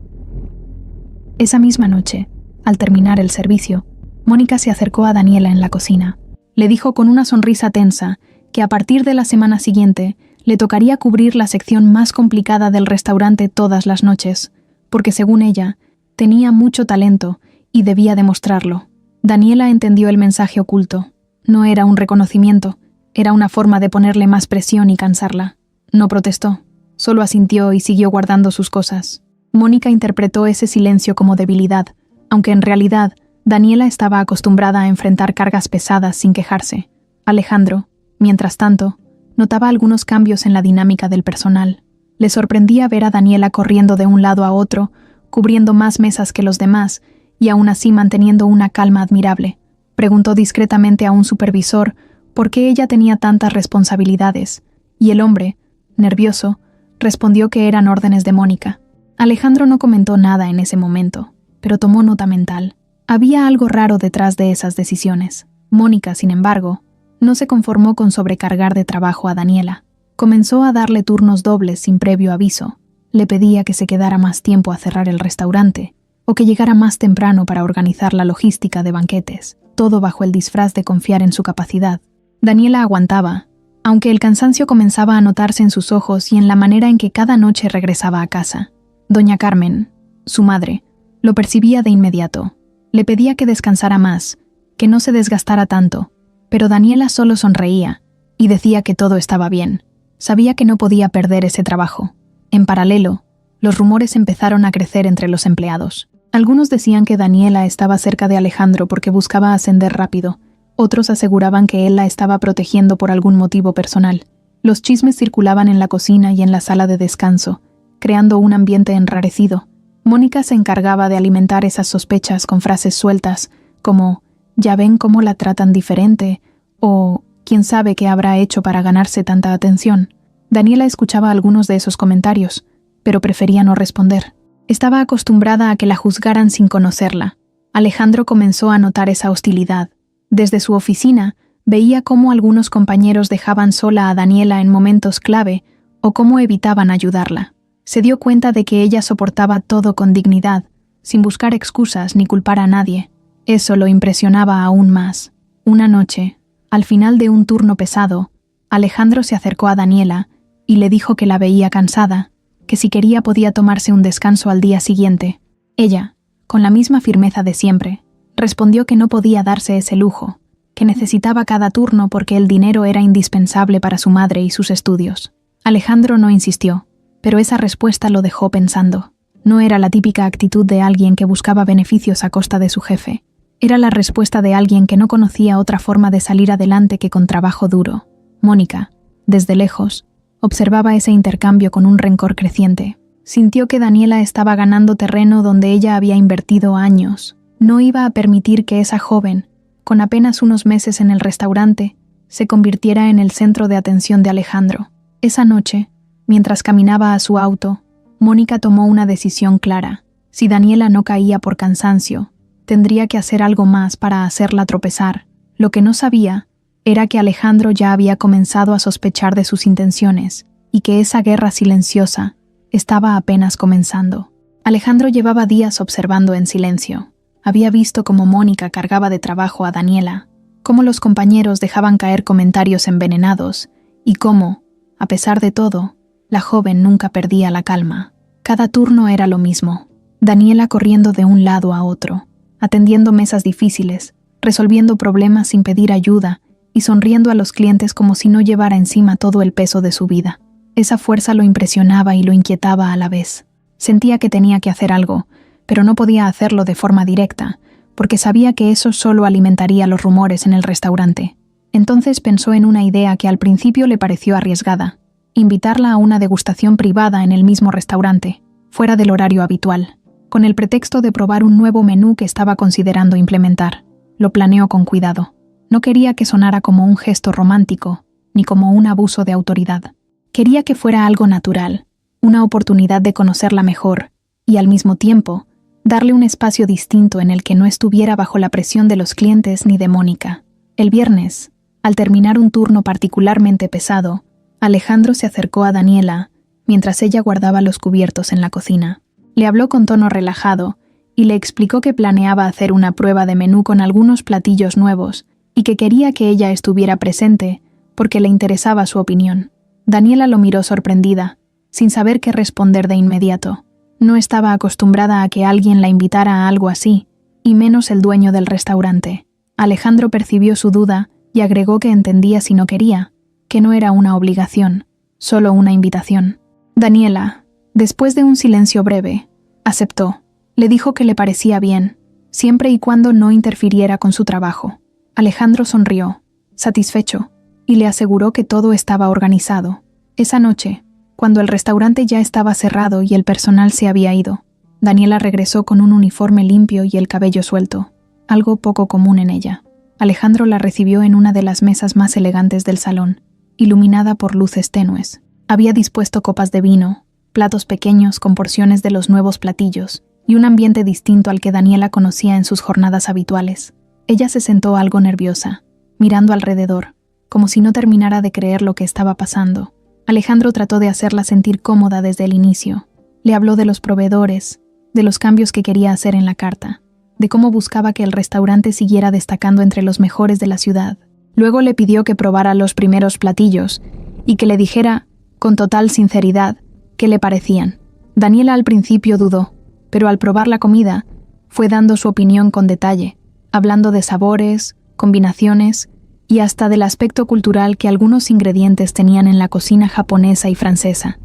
Esa misma noche, al terminar el servicio, Mónica se acercó a Daniela en la cocina. Le dijo con una sonrisa tensa que a partir de la semana siguiente le tocaría cubrir la sección más complicada del restaurante todas las noches, porque según ella, tenía mucho talento y debía demostrarlo. Daniela entendió el mensaje oculto. No era un reconocimiento, era una forma de ponerle más presión y cansarla. No protestó, solo asintió y siguió guardando sus cosas. Mónica interpretó ese silencio como debilidad, aunque en realidad Daniela estaba acostumbrada a enfrentar cargas pesadas sin quejarse. Alejandro, mientras tanto, notaba algunos cambios en la dinámica del personal. Le sorprendía ver a Daniela corriendo de un lado a otro, cubriendo más mesas que los demás y aún así manteniendo una calma admirable. Preguntó discretamente a un supervisor por qué ella tenía tantas responsabilidades, y el hombre, nervioso, respondió que eran órdenes de Mónica. Alejandro no comentó nada en ese momento, pero tomó nota mental. Había algo raro detrás de esas decisiones. Mónica, sin embargo, no se conformó con sobrecargar de trabajo a Daniela. Comenzó a darle turnos dobles sin previo aviso. Le pedía que se quedara más tiempo a cerrar el restaurante o que llegara más temprano para organizar la logística de banquetes, todo bajo el disfraz de confiar en su capacidad. Daniela aguantaba, aunque el cansancio comenzaba a notarse en sus ojos y en la manera en que cada noche regresaba a casa. Doña Carmen, su madre, lo percibía de inmediato. Le pedía que descansara más, que no se desgastara tanto, pero Daniela solo sonreía y decía que todo estaba bien. Sabía que no podía perder ese trabajo. En paralelo, los rumores empezaron a crecer entre los empleados. Algunos decían que Daniela estaba cerca de Alejandro porque buscaba ascender rápido. Otros aseguraban que él la estaba protegiendo por algún motivo personal. Los chismes circulaban en la cocina y en la sala de descanso, creando un ambiente enrarecido. Mónica se encargaba de alimentar esas sospechas con frases sueltas, como «ya ven cómo la tratan diferente» o «quién sabe qué habrá hecho para ganarse tanta atención». Daniela escuchaba algunos de esos comentarios, pero prefería no responder. Estaba acostumbrada a que la juzgaran sin conocerla. Alejandro comenzó a notar esa hostilidad. Desde su oficina, veía cómo algunos compañeros dejaban sola a Daniela en momentos clave o cómo evitaban ayudarla. Se dio cuenta de que ella soportaba todo con dignidad, sin buscar excusas ni culpar a nadie. Eso lo impresionaba aún más. Una noche, al final de un turno pesado, Alejandro se acercó a Daniela y le dijo que la veía cansada, que si quería podía tomarse un descanso al día siguiente. Ella, con la misma firmeza de siempre, respondió que no podía darse ese lujo, que necesitaba cada turno porque el dinero era indispensable para su madre y sus estudios. Alejandro no insistió, pero esa respuesta lo dejó pensando. No era la típica actitud de alguien que buscaba beneficios a costa de su jefe. Era la respuesta de alguien que no conocía otra forma de salir adelante que con trabajo duro. Mónica, desde lejos, observaba ese intercambio con un rencor creciente. Sintió que Daniela estaba ganando terreno donde ella había invertido años. No iba a permitir que esa joven, con apenas unos meses en el restaurante, se convirtiera en el centro de atención de Alejandro. Esa noche, mientras caminaba a su auto, Mónica tomó una decisión clara. Si Daniela no caía por cansancio, tendría que hacer algo más para hacerla tropezar. Lo que no sabía era que Alejandro ya había comenzado a sospechar de sus intenciones y que esa guerra silenciosa estaba apenas comenzando. Alejandro llevaba días observando en silencio. Había visto cómo Mónica cargaba de trabajo a Daniela, cómo los compañeros dejaban caer comentarios envenenados y cómo, a pesar de todo, la joven nunca perdía la calma. Cada turno era lo mismo. Daniela corriendo de un lado a otro, atendiendo mesas difíciles, resolviendo problemas sin pedir ayuda y sonriendo a los clientes como si no llevara encima todo el peso de su vida. Esa fuerza lo impresionaba y lo inquietaba a la vez. Sentía que tenía que hacer algo, pero no podía hacerlo de forma directa, porque sabía que eso solo alimentaría los rumores en el restaurante. Entonces pensó en una idea que al principio le pareció arriesgada: invitarla a una degustación privada en el mismo restaurante, fuera del horario habitual, con el pretexto de probar un nuevo menú que estaba considerando implementar. Lo planeó con cuidado. No quería que sonara como un gesto romántico, ni como un abuso de autoridad. Quería que fuera algo natural, una oportunidad de conocerla mejor, y al mismo tiempo, darle un espacio distinto en el que no estuviera bajo la presión de los clientes ni de Mónica. El viernes, al terminar un turno particularmente pesado, Alejandro se acercó a Daniela mientras ella guardaba los cubiertos en la cocina. Le habló con tono relajado y le explicó que planeaba hacer una prueba de menú con algunos platillos nuevos y que quería que ella estuviera presente porque le interesaba su opinión. Daniela lo miró sorprendida, sin saber qué responder de inmediato. No estaba acostumbrada a que alguien la invitara a algo así, y menos el dueño del restaurante. Alejandro percibió su duda y agregó que entendía si no quería, que no era una obligación, solo una invitación. Daniela, después de un silencio breve, aceptó. Le dijo que le parecía bien, siempre y cuando no interfiriera con su trabajo. Alejandro sonrió, satisfecho, y le aseguró que todo estaba organizado. Esa noche, cuando el restaurante ya estaba cerrado y el personal se había ido, Daniela regresó con un uniforme limpio y el cabello suelto, algo poco común en ella. Alejandro la recibió en una de las mesas más elegantes del salón, iluminada por luces tenues. Había dispuesto copas de vino, platos pequeños con porciones de los nuevos platillos, y un ambiente distinto al que Daniela conocía en sus jornadas habituales. Ella se sentó algo nerviosa, mirando alrededor, como si no terminara de creer lo que estaba pasando. Alejandro trató de hacerla sentir cómoda desde el inicio. Le habló de los proveedores, de los cambios que quería hacer en la carta, de cómo buscaba que el restaurante siguiera destacando entre los mejores de la ciudad. Luego le pidió que probara los primeros platillos y que le dijera, con total sinceridad, qué le parecían. Daniela al principio dudó, pero al probar la comida, fue dando su opinión con detalle, hablando de sabores, combinaciones y hasta del aspecto cultural que algunos ingredientes tenían en la cocina japonesa y francesa.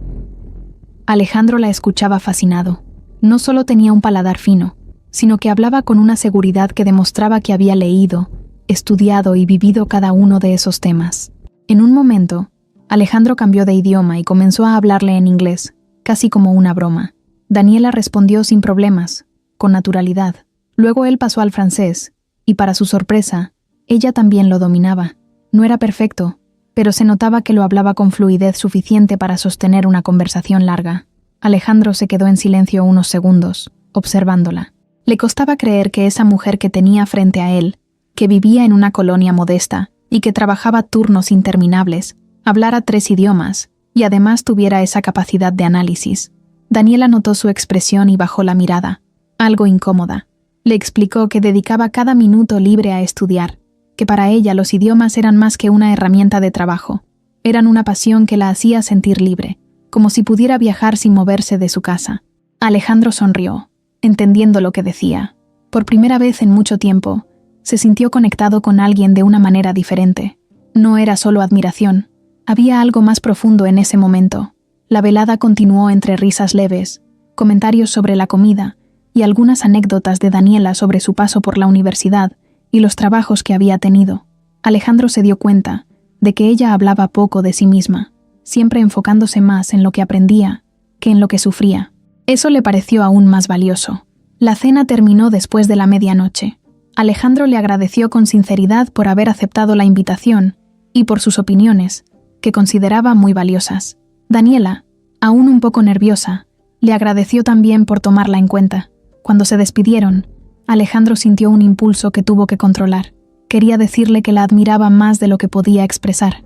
Alejandro la escuchaba fascinado. No solo tenía un paladar fino, sino que hablaba con una seguridad que demostraba que había leído, estudiado y vivido cada uno de esos temas. En un momento, Alejandro cambió de idioma y comenzó a hablarle en inglés, casi como una broma. Daniela respondió sin problemas, con naturalidad. Luego él pasó al francés, y para su sorpresa, ella también lo dominaba. No era perfecto, pero se notaba que lo hablaba con fluidez suficiente para sostener una conversación larga. Alejandro se quedó en silencio unos segundos, observándola. Le costaba creer que esa mujer que tenía frente a él, que vivía en una colonia modesta y que trabajaba turnos interminables, hablara 3 idiomas y además tuviera esa capacidad de análisis. Daniela notó su expresión y bajó la mirada, algo incómoda. Le explicó que dedicaba cada minuto libre a estudiar, que para ella los idiomas eran más que una herramienta de trabajo. Eran una pasión que la hacía sentir libre, como si pudiera viajar sin moverse de su casa. Alejandro sonrió, entendiendo lo que decía. Por primera vez en mucho tiempo, se sintió conectado con alguien de una manera diferente. No era solo admiración, había algo más profundo en ese momento. La velada continuó entre risas leves, comentarios sobre la comida y algunas anécdotas de Daniela sobre su paso por la universidad y los trabajos que había tenido. Alejandro se dio cuenta de que ella hablaba poco de sí misma, siempre enfocándose más en lo que aprendía que en lo que sufría. Eso le pareció aún más valioso. La cena terminó después de la medianoche. Alejandro le agradeció con sinceridad por haber aceptado la invitación y por sus opiniones, que consideraba muy valiosas. Daniela, aún un poco nerviosa, le agradeció también por tomarla en cuenta. Cuando se despidieron, Alejandro sintió un impulso que tuvo que controlar. Quería decirle que la admiraba más de lo que podía expresar,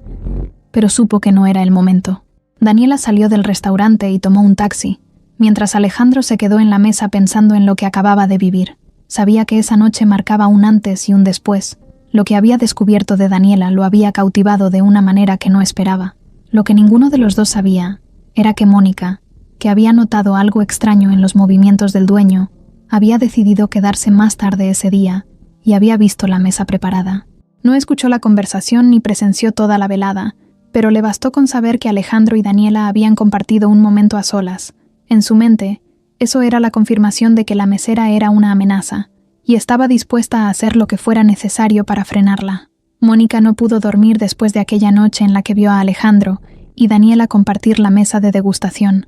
pero supo que no era el momento. Daniela salió del restaurante y tomó un taxi, mientras Alejandro se quedó en la mesa pensando en lo que acababa de vivir. Sabía que esa noche marcaba un antes y un después. Lo que había descubierto de Daniela lo había cautivado de una manera que no esperaba. Lo que ninguno de los dos sabía era que Mónica, que había notado algo extraño en los movimientos del dueño, había decidido quedarse más tarde ese día y había visto la mesa preparada. No escuchó la conversación ni presenció toda la velada, pero le bastó con saber que Alejandro y Daniela habían compartido un momento a solas. En su mente, eso era la confirmación de que la mesera era una amenaza, y estaba dispuesta a hacer lo que fuera necesario para frenarla. Mónica no pudo dormir después de aquella noche en la que vio a Alejandro y Daniela compartir la mesa de degustación.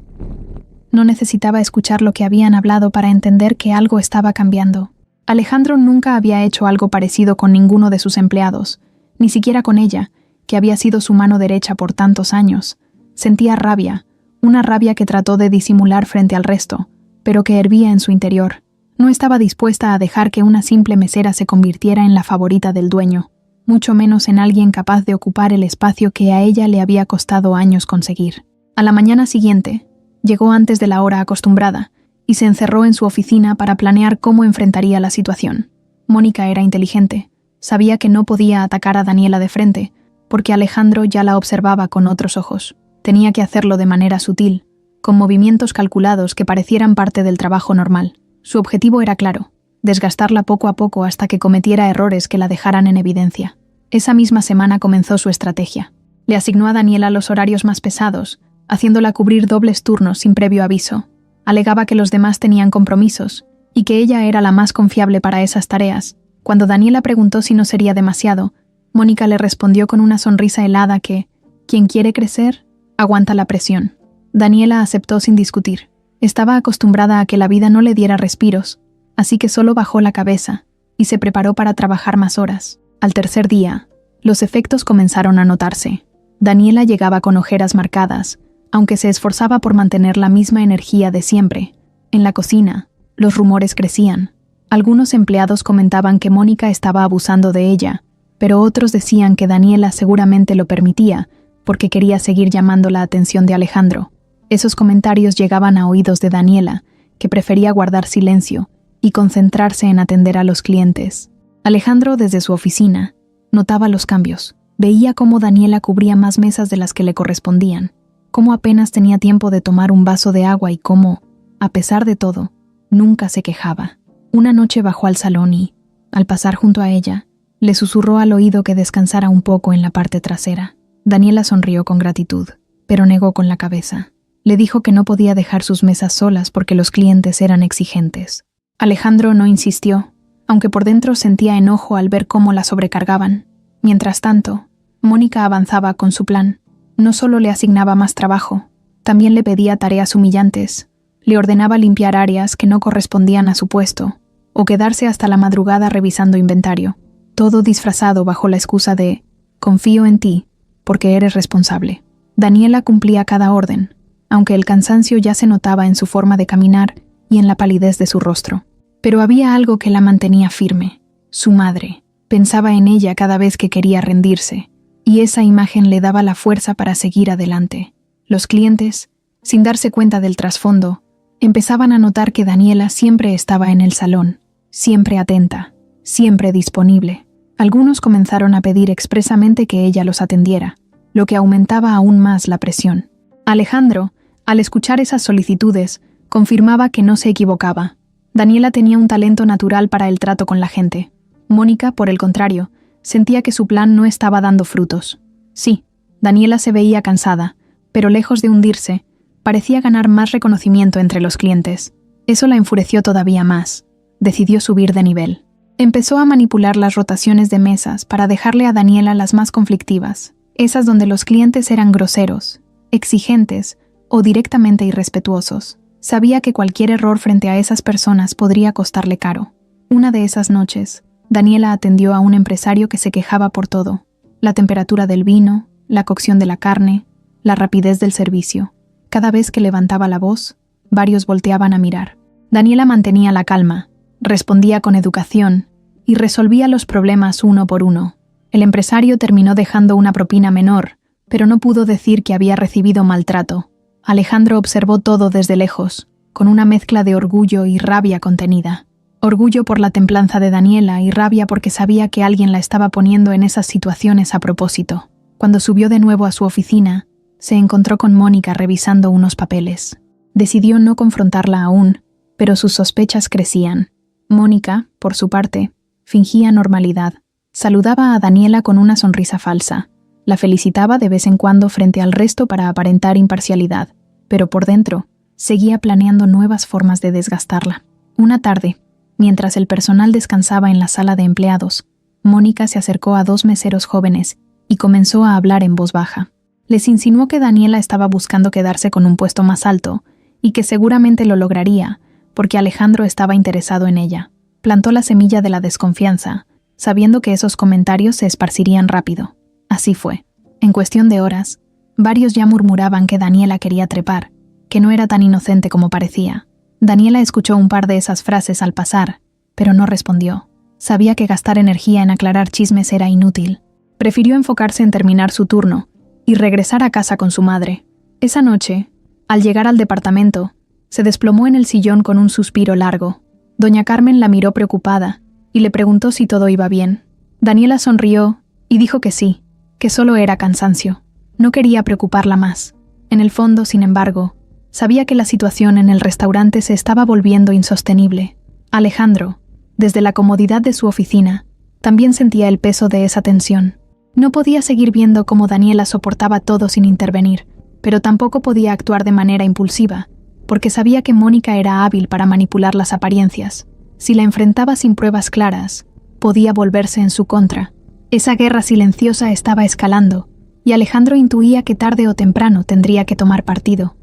No necesitaba escuchar lo que habían hablado para entender que algo estaba cambiando. Alejandro nunca había hecho algo parecido con ninguno de sus empleados, ni siquiera con ella, que había sido su mano derecha por tantos años. Sentía rabia, una rabia que trató de disimular frente al resto, pero que hervía en su interior. No estaba dispuesta a dejar que una simple mesera se convirtiera en la favorita del dueño, mucho menos en alguien capaz de ocupar el espacio que a ella le había costado años conseguir. A la mañana siguiente, llegó antes de la hora acostumbrada y se encerró en su oficina para planear cómo enfrentaría la situación. Mónica era inteligente, sabía que no podía atacar a Daniela de frente, porque Alejandro ya la observaba con otros ojos. Tenía que hacerlo de manera sutil, con movimientos calculados que parecieran parte del trabajo normal. Su objetivo era claro: desgastarla poco a poco hasta que cometiera errores que la dejaran en evidencia. Esa misma semana comenzó su estrategia. Le asignó a Daniela los horarios más pesados, haciéndola cubrir dobles turnos sin previo aviso. Alegaba que los demás tenían compromisos y que ella era la más confiable para esas tareas. Cuando Daniela preguntó si no sería demasiado, Mónica le respondió con una sonrisa helada que, quien quiere crecer, aguanta la presión. Daniela aceptó sin discutir. Estaba acostumbrada a que la vida no le diera respiros, así que solo bajó la cabeza y se preparó para trabajar más horas. Al tercer día, los efectos comenzaron a notarse. Daniela llegaba con ojeras marcadas, aunque se esforzaba por mantener la misma energía de siempre. En la cocina, los rumores crecían. Algunos empleados comentaban que Mónica estaba abusando de ella, pero otros decían que Daniela seguramente lo permitía porque quería seguir llamando la atención de Alejandro. Esos comentarios llegaban a oídos de Daniela, que prefería guardar silencio y concentrarse en atender a los clientes. Alejandro, desde su oficina, notaba los cambios. Veía cómo Daniela cubría más mesas de las que le correspondían, cómo apenas tenía tiempo de tomar un vaso de agua y cómo, a pesar de todo, nunca se quejaba. Una noche bajó al salón y, al pasar junto a ella, le susurró al oído que descansara un poco en la parte trasera. Daniela sonrió con gratitud, pero negó con la cabeza. Le dijo que no podía dejar sus mesas solas porque los clientes eran exigentes. Alejandro no insistió, aunque por dentro sentía enojo al ver cómo la sobrecargaban. Mientras tanto, Mónica avanzaba con su plan. No solo le asignaba más trabajo, también le pedía tareas humillantes. Le ordenaba limpiar áreas que no correspondían a su puesto, o quedarse hasta la madrugada revisando inventario. Todo disfrazado bajo la excusa de «confío en ti, porque eres responsable». Daniela cumplía cada orden, aunque el cansancio ya se notaba en su forma de caminar y en la palidez de su rostro. Pero había algo que la mantenía firme: su madre. Pensaba en ella cada vez que quería rendirse, y esa imagen le daba la fuerza para seguir adelante. Los clientes, sin darse cuenta del trasfondo, empezaban a notar que Daniela siempre estaba en el salón, siempre atenta, siempre disponible. Algunos comenzaron a pedir expresamente que ella los atendiera, lo que aumentaba aún más la presión. Alejandro, al escuchar esas solicitudes, confirmaba que no se equivocaba. Daniela tenía un talento natural para el trato con la gente. Mónica, por el contrario, sentía que su plan no estaba dando frutos. Sí, Daniela se veía cansada, pero lejos de hundirse, parecía ganar más reconocimiento entre los clientes. Eso la enfureció todavía más. Decidió subir de nivel. Empezó a manipular las rotaciones de mesas para dejarle a Daniela las más conflictivas, esas donde los clientes eran groseros, exigentes o directamente irrespetuosos. Sabía que cualquier error frente a esas personas podría costarle caro. Una de esas noches, Daniela atendió a un empresario que se quejaba por todo: la temperatura del vino, la cocción de la carne, la rapidez del servicio. Cada vez que levantaba la voz, varios volteaban a mirar. Daniela mantenía la calma, respondía con educación y resolvía los problemas uno por uno. El empresario terminó dejando una propina menor, pero no pudo decir que había recibido maltrato. Alejandro observó todo desde lejos, con una mezcla de orgullo y rabia contenida. Orgullo por la templanza de Daniela y rabia porque sabía que alguien la estaba poniendo en esas situaciones a propósito. Cuando subió de nuevo a su oficina, se encontró con Mónica revisando unos papeles. Decidió no confrontarla aún, pero sus sospechas crecían. Mónica, por su parte, fingía normalidad. Saludaba a Daniela con una sonrisa falsa. La felicitaba de vez en cuando frente al resto para aparentar imparcialidad, pero por dentro seguía planeando nuevas formas de desgastarla. Una tarde, mientras el personal descansaba en la sala de empleados, Mónica se acercó a 2 meseros jóvenes y comenzó a hablar en voz baja. Les insinuó que Daniela estaba buscando quedarse con un puesto más alto y que seguramente lo lograría porque Alejandro estaba interesado en ella. Plantó la semilla de la desconfianza, sabiendo que esos comentarios se esparcirían rápido. Así fue. En cuestión de horas, varios ya murmuraban que Daniela quería trepar, que no era tan inocente como parecía. Daniela escuchó un par de esas frases al pasar, pero no respondió. Sabía que gastar energía en aclarar chismes era inútil. Prefirió enfocarse en terminar su turno y regresar a casa con su madre. Esa noche, al llegar al departamento, se desplomó en el sillón con un suspiro largo. Doña Carmen la miró preocupada y le preguntó si todo iba bien. Daniela sonrió y dijo que sí, que solo era cansancio. No quería preocuparla más. En el fondo, sin embargo, sabía que la situación en el restaurante se estaba volviendo insostenible. Alejandro, desde la comodidad de su oficina, también sentía el peso de esa tensión. No podía seguir viendo cómo Daniela soportaba todo sin intervenir, pero tampoco podía actuar de manera impulsiva, porque sabía que Mónica era hábil para manipular las apariencias. Si la enfrentaba sin pruebas claras, podía volverse en su contra. Esa guerra silenciosa estaba escalando, y Alejandro intuía que tarde o temprano tendría que tomar partido.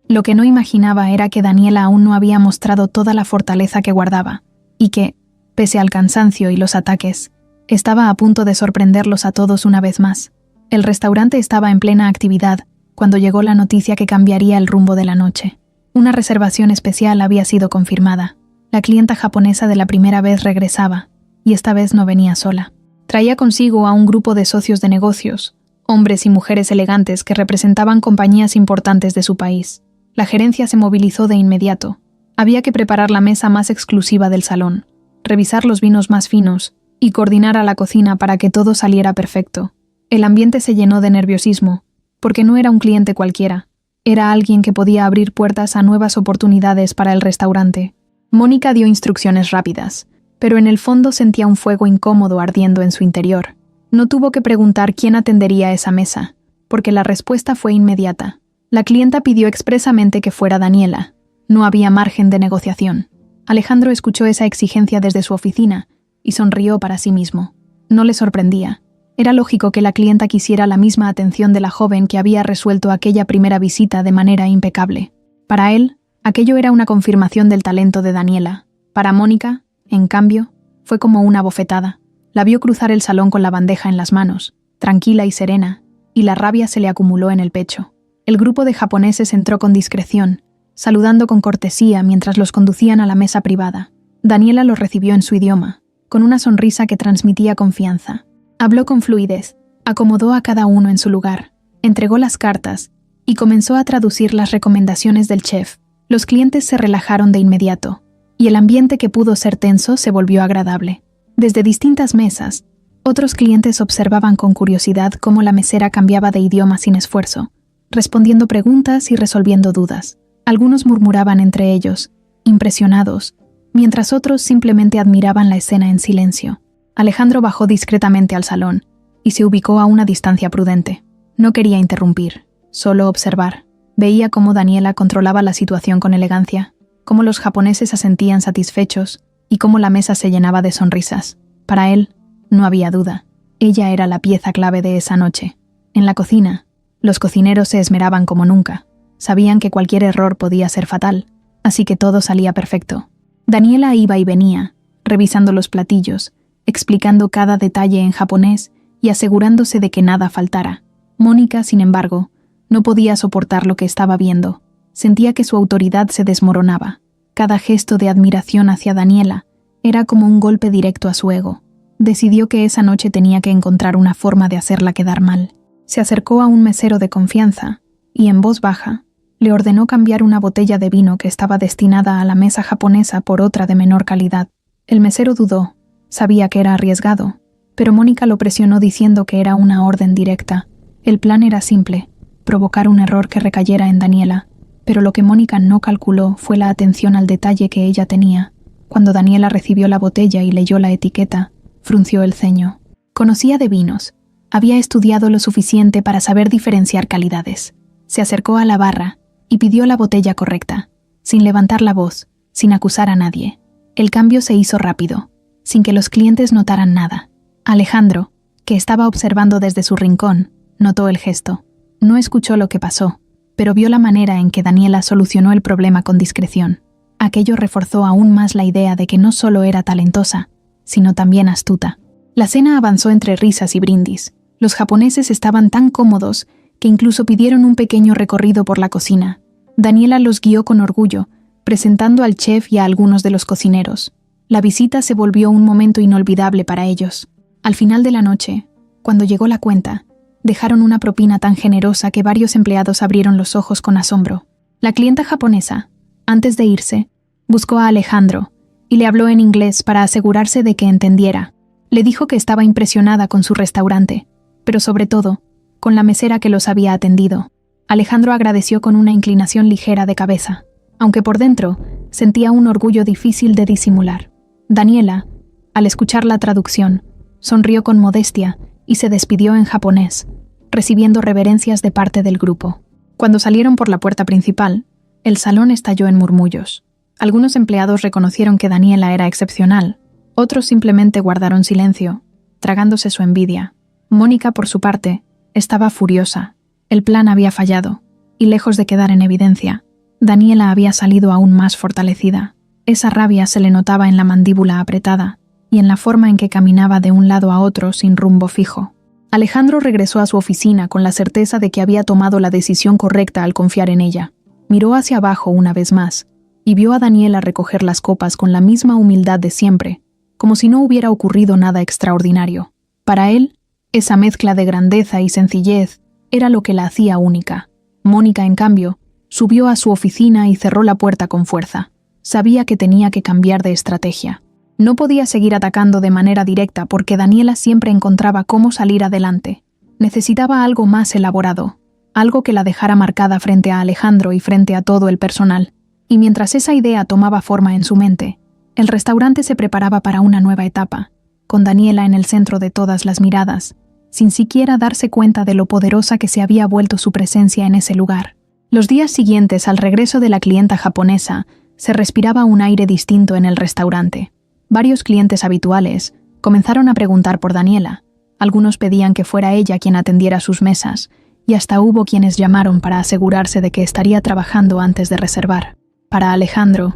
Lo que no imaginaba era que Daniela aún no había mostrado toda la fortaleza que guardaba, y que, pese al cansancio y los ataques, estaba a punto de sorprenderlos a todos una vez más. El restaurante estaba en plena actividad cuando llegó la noticia que cambiaría el rumbo de la noche. Una reservación especial había sido confirmada. La clienta japonesa de la primera vez regresaba, y esta vez no venía sola. Traía consigo a un grupo de socios de negocios, hombres y mujeres elegantes que representaban compañías importantes de su país. La gerencia se movilizó de inmediato. Había que preparar la mesa más exclusiva del salón, revisar los vinos más finos y coordinar a la cocina para que todo saliera perfecto. El ambiente se llenó de nerviosismo, porque no era un cliente cualquiera. Era alguien que podía abrir puertas a nuevas oportunidades para el restaurante. Mónica dio instrucciones rápidas, pero en el fondo sentía un fuego incómodo ardiendo en su interior. No tuvo que preguntar quién atendería esa mesa, porque la respuesta fue inmediata. La clienta pidió expresamente que fuera Daniela. No había margen de negociación. Alejandro escuchó esa exigencia desde su oficina y sonrió para sí mismo. No le sorprendía. Era lógico que la clienta quisiera la misma atención de la joven que había resuelto aquella primera visita de manera impecable. Para él, aquello era una confirmación del talento de Daniela. Para Mónica, en cambio, fue como una bofetada. La vio cruzar el salón con la bandeja en las manos, tranquila y serena, y la rabia se le acumuló en el pecho. El grupo de japoneses entró con discreción, saludando con cortesía mientras los conducían a la mesa privada. Daniela lo recibió en su idioma, con una sonrisa que transmitía confianza. Habló con fluidez, acomodó a cada uno en su lugar, entregó las cartas y comenzó a traducir las recomendaciones del chef. Los clientes se relajaron de inmediato, y el ambiente que pudo ser tenso se volvió agradable. Desde distintas mesas, otros clientes observaban con curiosidad cómo la mesera cambiaba de idioma sin esfuerzo, respondiendo preguntas y resolviendo dudas. Algunos murmuraban entre ellos, impresionados, mientras otros simplemente admiraban la escena en silencio. Alejandro bajó discretamente al salón y se ubicó a una distancia prudente. No quería interrumpir, solo observar. Veía cómo Daniela controlaba la situación con elegancia, cómo los japoneses asentían satisfechos y cómo la mesa se llenaba de sonrisas. Para él, no había duda. Ella era la pieza clave de esa noche. En la cocina, los cocineros se esmeraban como nunca. Sabían que cualquier error podía ser fatal, así que todo salía perfecto. Daniela iba y venía, revisando los platillos, explicando cada detalle en japonés y asegurándose de que nada faltara. Mónica, sin embargo, no podía soportar lo que estaba viendo. Sentía que su autoridad se desmoronaba. Cada gesto de admiración hacia Daniela era como un golpe directo a su ego. Decidió que esa noche tenía que encontrar una forma de hacerla quedar mal. Se acercó a un mesero de confianza y, en voz baja, le ordenó cambiar una botella de vino que estaba destinada a la mesa japonesa por otra de menor calidad. El mesero dudó. Sabía que era arriesgado, pero Mónica lo presionó diciendo que era una orden directa. El plan era simple, provocar un error que recayera en Daniela, pero lo que Mónica no calculó fue la atención al detalle que ella tenía. Cuando Daniela recibió la botella y leyó la etiqueta, frunció el ceño. Conocía de vinos. Había estudiado lo suficiente para saber diferenciar calidades. Se acercó a la barra y pidió la botella correcta, sin levantar la voz, sin acusar a nadie. El cambio se hizo rápido, sin que los clientes notaran nada. Alejandro, que estaba observando desde su rincón, notó el gesto. No escuchó lo que pasó, pero vio la manera en que Daniela solucionó el problema con discreción. Aquello reforzó aún más la idea de que no solo era talentosa, sino también astuta. La cena avanzó entre risas y brindis. Los japoneses estaban tan cómodos que incluso pidieron un pequeño recorrido por la cocina. Daniela los guió con orgullo, presentando al chef y a algunos de los cocineros. La visita se volvió un momento inolvidable para ellos. Al final de la noche, cuando llegó la cuenta, dejaron una propina tan generosa que varios empleados abrieron los ojos con asombro. La clienta japonesa, antes de irse, buscó a Alejandro y le habló en inglés para asegurarse de que entendiera. Le dijo que estaba impresionada con su restaurante, pero sobre todo, con la mesera que los había atendido. Alejandro agradeció con una inclinación ligera de cabeza, aunque por dentro sentía un orgullo difícil de disimular. Daniela, al escuchar la traducción, sonrió con modestia y se despidió en japonés, recibiendo reverencias de parte del grupo. Cuando salieron por la puerta principal, el salón estalló en murmullos. Algunos empleados reconocieron que Daniela era excepcional, otros simplemente guardaron silencio, tragándose su envidia. Mónica, por su parte, estaba furiosa. El plan había fallado, y lejos de quedar en evidencia, Daniela había salido aún más fortalecida. Esa rabia se le notaba en la mandíbula apretada y en la forma en que caminaba de un lado a otro sin rumbo fijo. Alejandro regresó a su oficina con la certeza de que había tomado la decisión correcta al confiar en ella. Miró hacia abajo una vez más y vio a Daniela recoger las copas con la misma humildad de siempre, como si no hubiera ocurrido nada extraordinario. Para él, esa mezcla de grandeza y sencillez era lo que la hacía única. Mónica, en cambio, subió a su oficina y cerró la puerta con fuerza. Sabía que tenía que cambiar de estrategia. No podía seguir atacando de manera directa porque Daniela siempre encontraba cómo salir adelante. Necesitaba algo más elaborado, algo que la dejara marcada frente a Alejandro y frente a todo el personal. Y mientras esa idea tomaba forma en su mente, el restaurante se preparaba para una nueva etapa, con Daniela en el centro de todas las miradas, sin siquiera darse cuenta de lo poderosa que se había vuelto su presencia en ese lugar. Los días siguientes al regreso de la clienta japonesa, se respiraba un aire distinto en el restaurante. Varios clientes habituales comenzaron a preguntar por Daniela. Algunos pedían que fuera ella quien atendiera sus mesas, y hasta hubo quienes llamaron para asegurarse de que estaría trabajando antes de reservar. Para Alejandro,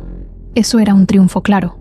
eso era un triunfo claro.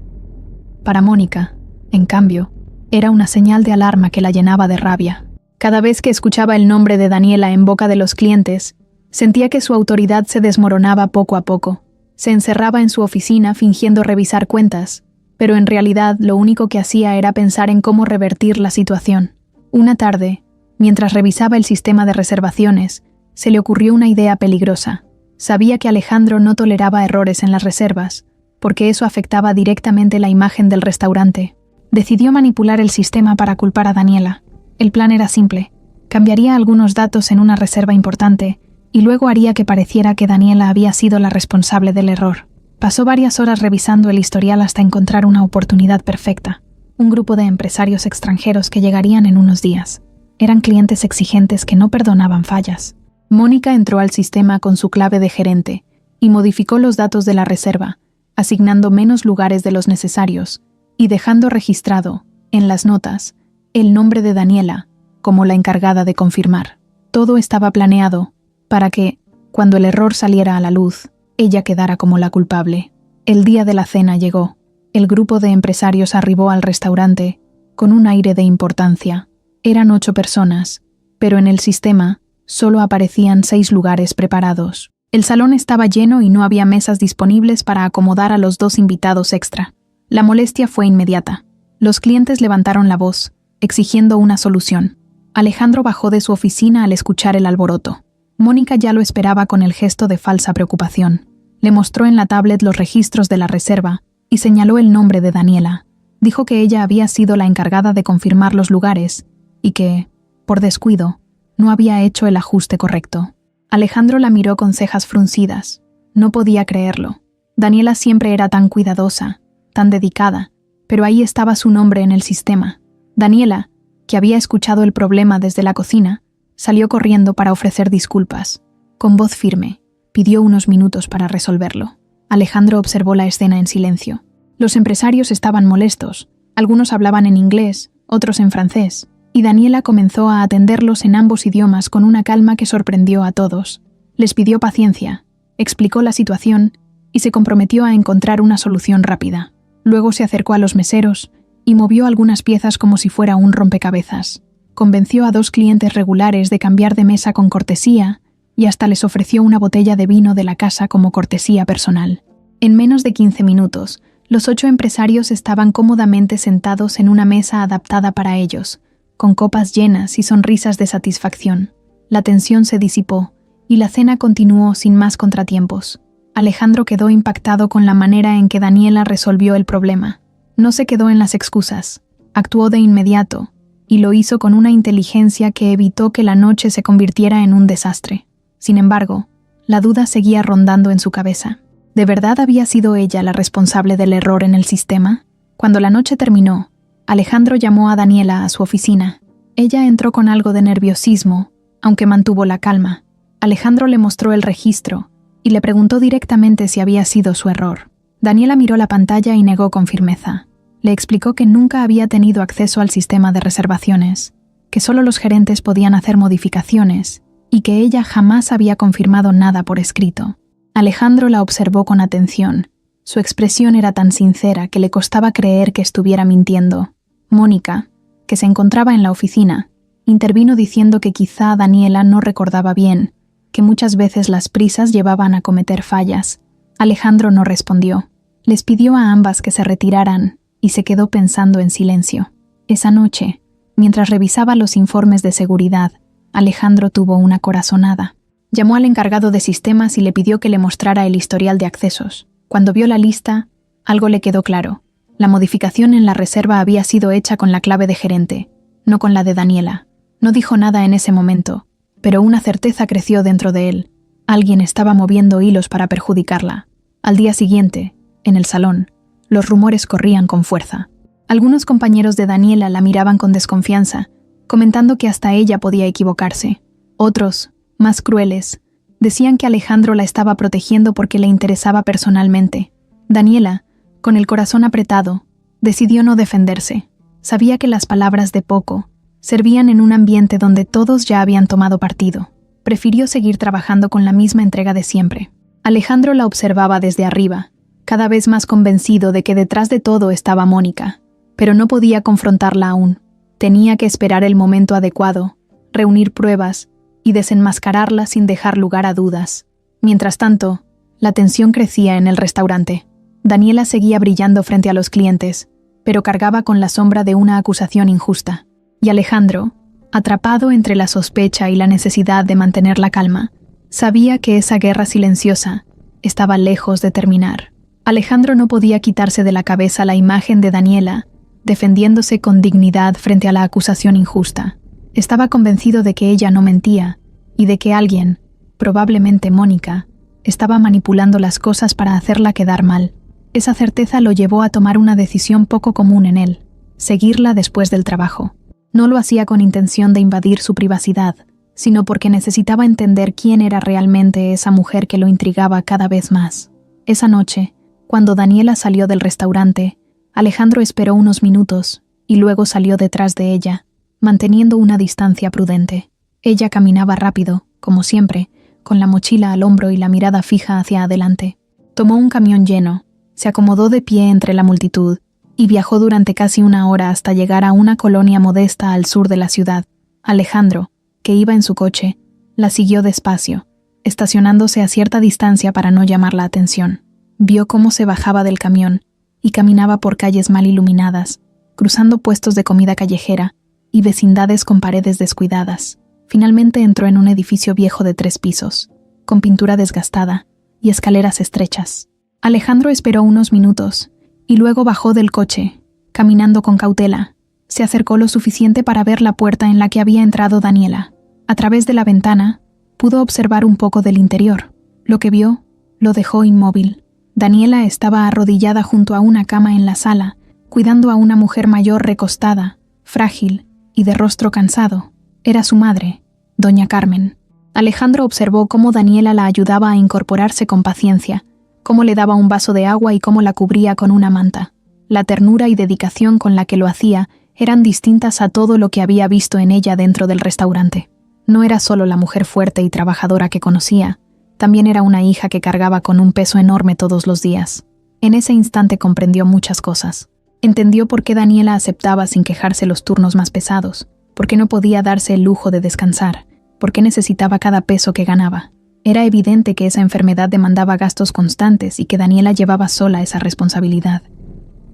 Para Mónica, en cambio, era una señal de alarma que la llenaba de rabia. Cada vez que escuchaba el nombre de Daniela en boca de los clientes, sentía que su autoridad se desmoronaba poco a poco. Se encerraba en su oficina fingiendo revisar cuentas, pero en realidad lo único que hacía era pensar en cómo revertir la situación. Una tarde, mientras revisaba el sistema de reservaciones, se le ocurrió una idea peligrosa. Sabía que Alejandro no toleraba errores en las reservas, porque eso afectaba directamente la imagen del restaurante. Decidió manipular el sistema para culpar a Daniela. El plan era simple. Cambiaría algunos datos en una reserva importante y luego haría que pareciera que Daniela había sido la responsable del error. Pasó varias horas revisando el historial hasta encontrar una oportunidad perfecta. Un grupo de empresarios extranjeros que llegarían en unos días. Eran clientes exigentes que no perdonaban fallas. Mónica entró al sistema con su clave de gerente y modificó los datos de la reserva, asignando menos lugares de los necesarios y dejando registrado, en las notas, el nombre de Daniela como la encargada de confirmar. Todo estaba planeado para que, cuando el error saliera a la luz, ella quedara como la culpable. El día de la cena llegó. El grupo de empresarios arribó al restaurante con un aire de importancia. Eran 8 personas, pero en el sistema solo aparecían 6 lugares preparados. El salón estaba lleno y no había mesas disponibles para acomodar a los 2 invitados extra. La molestia fue inmediata. Los clientes levantaron la voz, exigiendo una solución. Alejandro bajó de su oficina al escuchar el alboroto. Mónica ya lo esperaba con el gesto de falsa preocupación. Le mostró en la tablet los registros de la reserva y señaló el nombre de Daniela. Dijo que ella había sido la encargada de confirmar los lugares y que, por descuido, no había hecho el ajuste correcto. Alejandro la miró con cejas fruncidas. No podía creerlo. Daniela siempre era tan cuidadosa, tan dedicada, pero ahí estaba su nombre en el sistema. Daniela, que había escuchado el problema desde la cocina, salió corriendo para ofrecer disculpas. Con voz firme, pidió unos minutos para resolverlo. Alejandro observó la escena en silencio. Los empresarios estaban molestos. Algunos hablaban en inglés, otros en francés, y Daniela comenzó a atenderlos en ambos idiomas con una calma que sorprendió a todos. Les pidió paciencia, explicó la situación y se comprometió a encontrar una solución rápida. Luego se acercó a los meseros y movió algunas piezas como si fuera un rompecabezas. Convenció a 2 clientes regulares de cambiar de mesa con cortesía y hasta les ofreció una botella de vino de la casa como cortesía personal. En menos de 15 minutos, los 8 empresarios estaban cómodamente sentados en una mesa adaptada para ellos, con copas llenas y sonrisas de satisfacción. La tensión se disipó y la cena continuó sin más contratiempos. Alejandro quedó impactado con la manera en que Daniela resolvió el problema. No se quedó en las excusas, actuó de inmediato y lo hizo con una inteligencia que evitó que la noche se convirtiera en un desastre. Sin embargo, la duda seguía rondando en su cabeza. ¿De verdad había sido ella la responsable del error en el sistema? Cuando la noche terminó, Alejandro llamó a Daniela a su oficina. Ella entró con algo de nerviosismo, aunque mantuvo la calma. Alejandro le mostró el registro y le preguntó directamente si había sido su error. Daniela miró la pantalla y negó con firmeza. Le explicó que nunca había tenido acceso al sistema de reservaciones, que solo los gerentes podían hacer modificaciones y que ella jamás había confirmado nada por escrito. Alejandro la observó con atención. Su expresión era tan sincera que le costaba creer que estuviera mintiendo. Mónica, que se encontraba en la oficina, intervino diciendo que quizá Daniela no recordaba bien, que muchas veces las prisas llevaban a cometer fallas. Alejandro no respondió. Les pidió a ambas que se retiraran y se quedó pensando en silencio. Esa noche, mientras revisaba los informes de seguridad, Alejandro tuvo una corazonada. Llamó al encargado de sistemas y le pidió que le mostrara el historial de accesos. Cuando vio la lista, algo le quedó claro. La modificación en la reserva había sido hecha con la clave de gerente, no con la de Daniela. No dijo nada en ese momento, pero una certeza creció dentro de él. Alguien estaba moviendo hilos para perjudicarla. Al día siguiente, en el salón, los rumores corrían con fuerza. Algunos compañeros de Daniela la miraban con desconfianza, comentando que hasta ella podía equivocarse. Otros, más crueles, decían que Alejandro la estaba protegiendo porque le interesaba personalmente. Daniela, con el corazón apretado, decidió no defenderse. Sabía que las palabras de poco servían en un ambiente donde todos ya habían tomado partido. Prefirió seguir trabajando con la misma entrega de siempre. Alejandro la observaba desde arriba, cada vez más convencido de que detrás de todo estaba Mónica, pero no podía confrontarla aún. Tenía que esperar el momento adecuado, reunir pruebas y desenmascararla sin dejar lugar a dudas. Mientras tanto, la tensión crecía en el restaurante. Daniela seguía brillando frente a los clientes, pero cargaba con la sombra de una acusación injusta. Y Alejandro, atrapado entre la sospecha y la necesidad de mantener la calma, sabía que esa guerra silenciosa estaba lejos de terminar. Alejandro no podía quitarse de la cabeza la imagen de Daniela, defendiéndose con dignidad frente a la acusación injusta. Estaba convencido de que ella no mentía y de que alguien, probablemente Mónica, estaba manipulando las cosas para hacerla quedar mal. Esa certeza lo llevó a tomar una decisión poco común en él: seguirla después del trabajo. No lo hacía con intención de invadir su privacidad, sino porque necesitaba entender quién era realmente esa mujer que lo intrigaba cada vez más. Esa noche, cuando Daniela salió del restaurante, Alejandro esperó unos minutos y luego salió detrás de ella, manteniendo una distancia prudente. Ella caminaba rápido, como siempre, con la mochila al hombro y la mirada fija hacia adelante. Tomó un camión lleno, se acomodó de pie entre la multitud y viajó durante casi una hora hasta llegar a una colonia modesta al sur de la ciudad. Alejandro, que iba en su coche, la siguió despacio, estacionándose a cierta distancia para no llamar la atención. Vio cómo se bajaba del camión y caminaba por calles mal iluminadas, cruzando puestos de comida callejera y vecindades con paredes descuidadas. Finalmente entró en un edificio viejo de 3 pisos, con pintura desgastada y escaleras estrechas. Alejandro esperó unos minutos y luego bajó del coche, caminando con cautela. Se acercó lo suficiente para ver la puerta en la que había entrado Daniela. A través de la ventana, pudo observar un poco del interior. Lo que vio lo dejó inmóvil. Daniela estaba arrodillada junto a una cama en la sala, cuidando a una mujer mayor recostada, frágil y de rostro cansado. Era su madre, doña Carmen. Alejandro observó cómo Daniela la ayudaba a incorporarse con paciencia, cómo le daba un vaso de agua y cómo la cubría con una manta. La ternura y dedicación con la que lo hacía eran distintas a todo lo que había visto en ella dentro del restaurante. No era solo la mujer fuerte y trabajadora que conocía, también era una hija que cargaba con un peso enorme todos los días. En ese instante comprendió muchas cosas. Entendió por qué Daniela aceptaba sin quejarse los turnos más pesados, por qué no podía darse el lujo de descansar, por qué necesitaba cada peso que ganaba. Era evidente que esa enfermedad demandaba gastos constantes y que Daniela llevaba sola esa responsabilidad.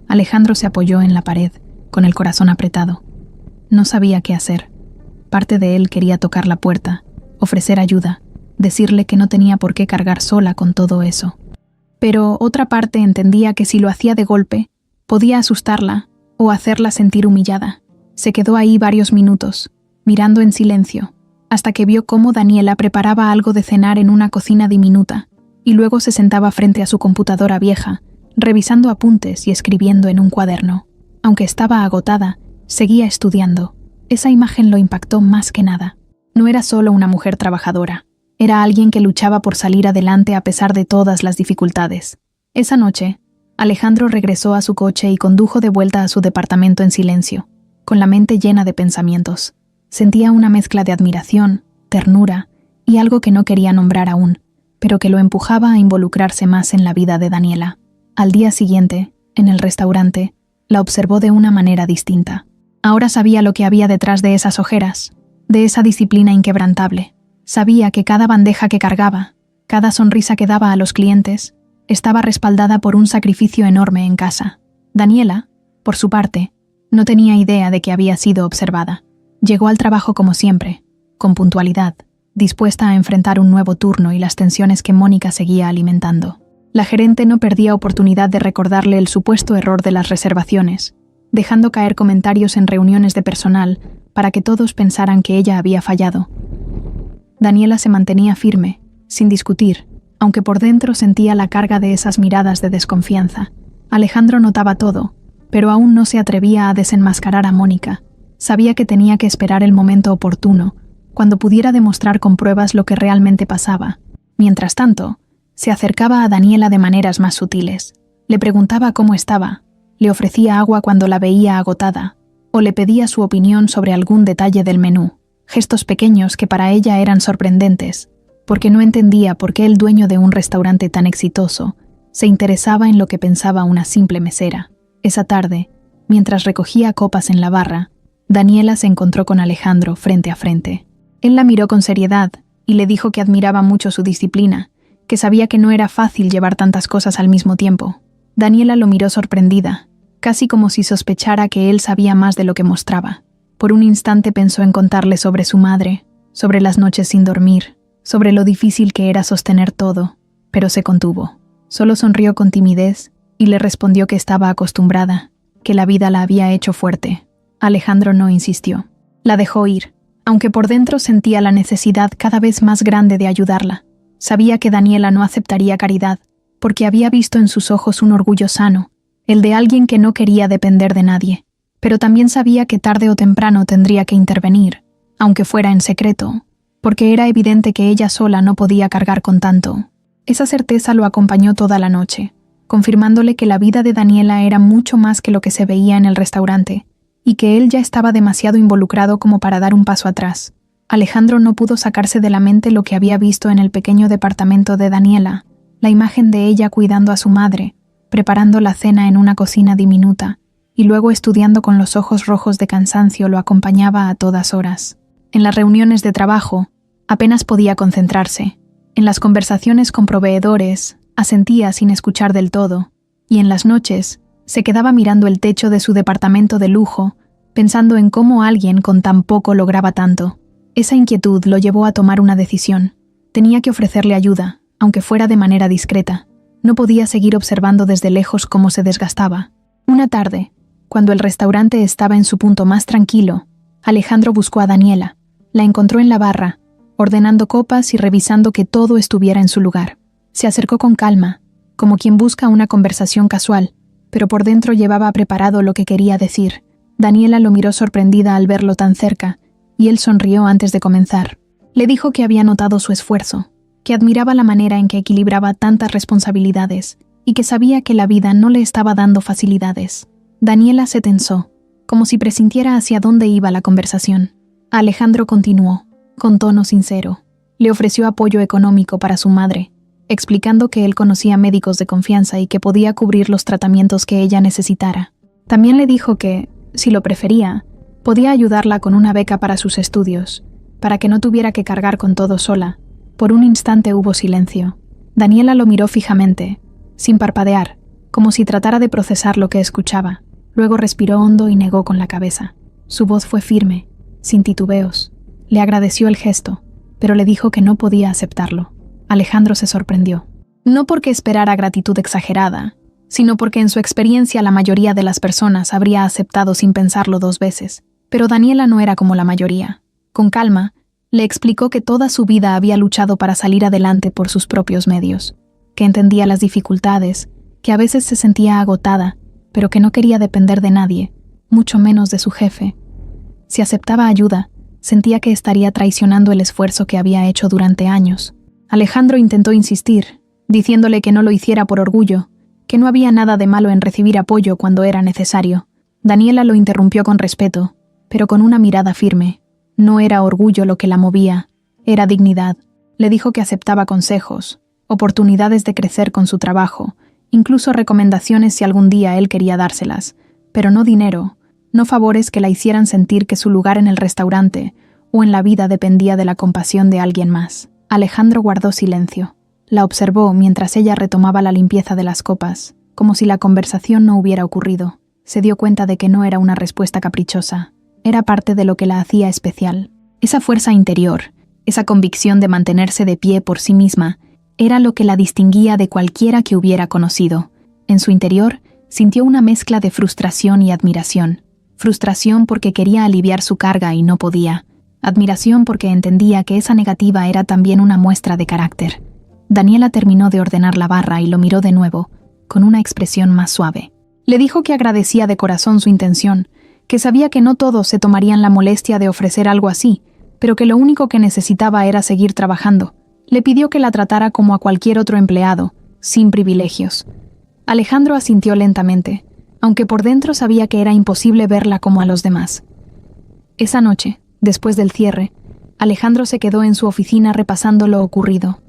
Alejandro se apoyó en la pared, con el corazón apretado. No sabía qué hacer. Parte de él quería tocar la puerta, ofrecer ayuda, decirle que no tenía por qué cargar sola con todo eso. Pero otra parte entendía que si lo hacía de golpe, podía asustarla o hacerla sentir humillada. Se quedó ahí varios minutos, mirando en silencio, hasta que vio cómo Daniela preparaba algo de cenar en una cocina diminuta, y luego se sentaba frente a su computadora vieja, revisando apuntes y escribiendo en un cuaderno. Aunque estaba agotada, seguía estudiando. Esa imagen lo impactó más que nada. No era solo una mujer trabajadora, era alguien que luchaba por salir adelante a pesar de todas las dificultades. Esa noche, Alejandro regresó a su coche y condujo de vuelta a su departamento en silencio, con la mente llena de pensamientos. Sentía una mezcla de admiración, ternura y algo que no quería nombrar aún, pero que lo empujaba a involucrarse más en la vida de Daniela. Al día siguiente, en el restaurante, la observó de una manera distinta. Ahora sabía lo que había detrás de esas ojeras, de esa disciplina inquebrantable. Sabía que cada bandeja que cargaba, cada sonrisa que daba a los clientes, estaba respaldada por un sacrificio enorme en casa. Daniela, por su parte, no tenía idea de que había sido observada. Llegó al trabajo como siempre, con puntualidad, dispuesta a enfrentar un nuevo turno y las tensiones que Mónica seguía alimentando. La gerente no perdía oportunidad de recordarle el supuesto error de las reservaciones, dejando caer comentarios en reuniones de personal para que todos pensaran que ella había fallado. Daniela se mantenía firme, sin discutir, aunque por dentro sentía la carga de esas miradas de desconfianza. Alejandro notaba todo, pero aún no se atrevía a desenmascarar a Mónica. Sabía que tenía que esperar el momento oportuno, cuando pudiera demostrar con pruebas lo que realmente pasaba. Mientras tanto, se acercaba a Daniela de maneras más sutiles. Le preguntaba cómo estaba, le ofrecía agua cuando la veía agotada, o le pedía su opinión sobre algún detalle del menú. Gestos pequeños que para ella eran sorprendentes, porque no entendía por qué el dueño de un restaurante tan exitoso se interesaba en lo que pensaba una simple mesera. Esa tarde, mientras recogía copas en la barra, Daniela se encontró con Alejandro frente a frente. Él la miró con seriedad y le dijo que admiraba mucho su disciplina, que sabía que no era fácil llevar tantas cosas al mismo tiempo. Daniela lo miró sorprendida, casi como si sospechara que él sabía más de lo que mostraba. Por un instante pensó en contarle sobre su madre, sobre las noches sin dormir, sobre lo difícil que era sostener todo, pero se contuvo. Solo sonrió con timidez y le respondió que estaba acostumbrada, que la vida la había hecho fuerte. Alejandro no insistió. La dejó ir, aunque por dentro sentía la necesidad cada vez más grande de ayudarla. Sabía que Daniela no aceptaría caridad, porque había visto en sus ojos un orgullo sano, el de alguien que no quería depender de nadie. Pero también sabía que tarde o temprano tendría que intervenir, aunque fuera en secreto, porque era evidente que ella sola no podía cargar con tanto. Esa certeza lo acompañó toda la noche, confirmándole que la vida de Daniela era mucho más que lo que se veía en el restaurante, y que él ya estaba demasiado involucrado como para dar un paso atrás. Alejandro no pudo sacarse de la mente lo que había visto en el pequeño departamento de Daniela, la imagen de ella cuidando a su madre, preparando la cena en una cocina diminuta, y luego estudiando con los ojos rojos de cansancio lo acompañaba a todas horas. En las reuniones de trabajo, apenas podía concentrarse. En las conversaciones con proveedores, asentía sin escuchar del todo, y en las noches, se quedaba mirando el techo de su departamento de lujo, pensando en cómo alguien con tan poco lograba tanto. Esa inquietud lo llevó a tomar una decisión. Tenía que ofrecerle ayuda, aunque fuera de manera discreta. No podía seguir observando desde lejos cómo se desgastaba. Una tarde, cuando el restaurante estaba en su punto más tranquilo, Alejandro buscó a Daniela. La encontró en la barra, ordenando copas y revisando que todo estuviera en su lugar. Se acercó con calma, como quien busca una conversación casual, pero por dentro llevaba preparado lo que quería decir. Daniela lo miró sorprendida al verlo tan cerca, y él sonrió antes de comenzar. Le dijo que había notado su esfuerzo, que admiraba la manera en que equilibraba tantas responsabilidades, y que sabía que la vida no le estaba dando facilidades. Daniela se tensó, como si presintiera hacia dónde iba la conversación. Alejandro continuó, con tono sincero. Le ofreció apoyo económico para su madre, explicando que él conocía médicos de confianza y que podía cubrir los tratamientos que ella necesitara. También le dijo que, si lo prefería, podía ayudarla con una beca para sus estudios, para que no tuviera que cargar con todo sola. Por un instante hubo silencio. Daniela lo miró fijamente, sin parpadear, como si tratara de procesar lo que escuchaba. Luego respiró hondo y negó con la cabeza. Su voz fue firme, sin titubeos. Le agradeció el gesto, pero le dijo que no podía aceptarlo. Alejandro se sorprendió. No porque esperara gratitud exagerada, sino porque en su experiencia la mayoría de las personas habría aceptado sin pensarlo 2 veces. Pero Daniela no era como la mayoría. Con calma, le explicó que toda su vida había luchado para salir adelante por sus propios medios, que entendía las dificultades, que a veces se sentía agotada, pero que no quería depender de nadie, mucho menos de su jefe. Si aceptaba ayuda, sentía que estaría traicionando el esfuerzo que había hecho durante años. Alejandro intentó insistir, diciéndole que no lo hiciera por orgullo, que no había nada de malo en recibir apoyo cuando era necesario. Daniela lo interrumpió con respeto, pero con una mirada firme. No era orgullo lo que la movía, era dignidad. Le dijo que aceptaba consejos, oportunidades de crecer con su trabajo, incluso recomendaciones si algún día él quería dárselas, pero no dinero, no favores que la hicieran sentir que su lugar en el restaurante o en la vida dependía de la compasión de alguien más. Alejandro guardó silencio. La observó mientras ella retomaba la limpieza de las copas, como si la conversación no hubiera ocurrido. Se dio cuenta de que no era una respuesta caprichosa. Era parte de lo que la hacía especial. Esa fuerza interior, esa convicción de mantenerse de pie por sí misma, era lo que la distinguía de cualquiera que hubiera conocido. En su interior, sintió una mezcla de frustración y admiración. Frustración porque quería aliviar su carga y no podía. Admiración porque entendía que esa negativa era también una muestra de carácter. Daniela terminó de ordenar la barra y lo miró de nuevo, con una expresión más suave. Le dijo que agradecía de corazón su intención, que sabía que no todos se tomarían la molestia de ofrecer algo así, pero que lo único que necesitaba era seguir trabajando. Le pidió que la tratara como a cualquier otro empleado, sin privilegios. Alejandro asintió lentamente, aunque por dentro sabía que era imposible verla como a los demás. Esa noche, después del cierre, Alejandro se quedó en su oficina repasando lo ocurrido.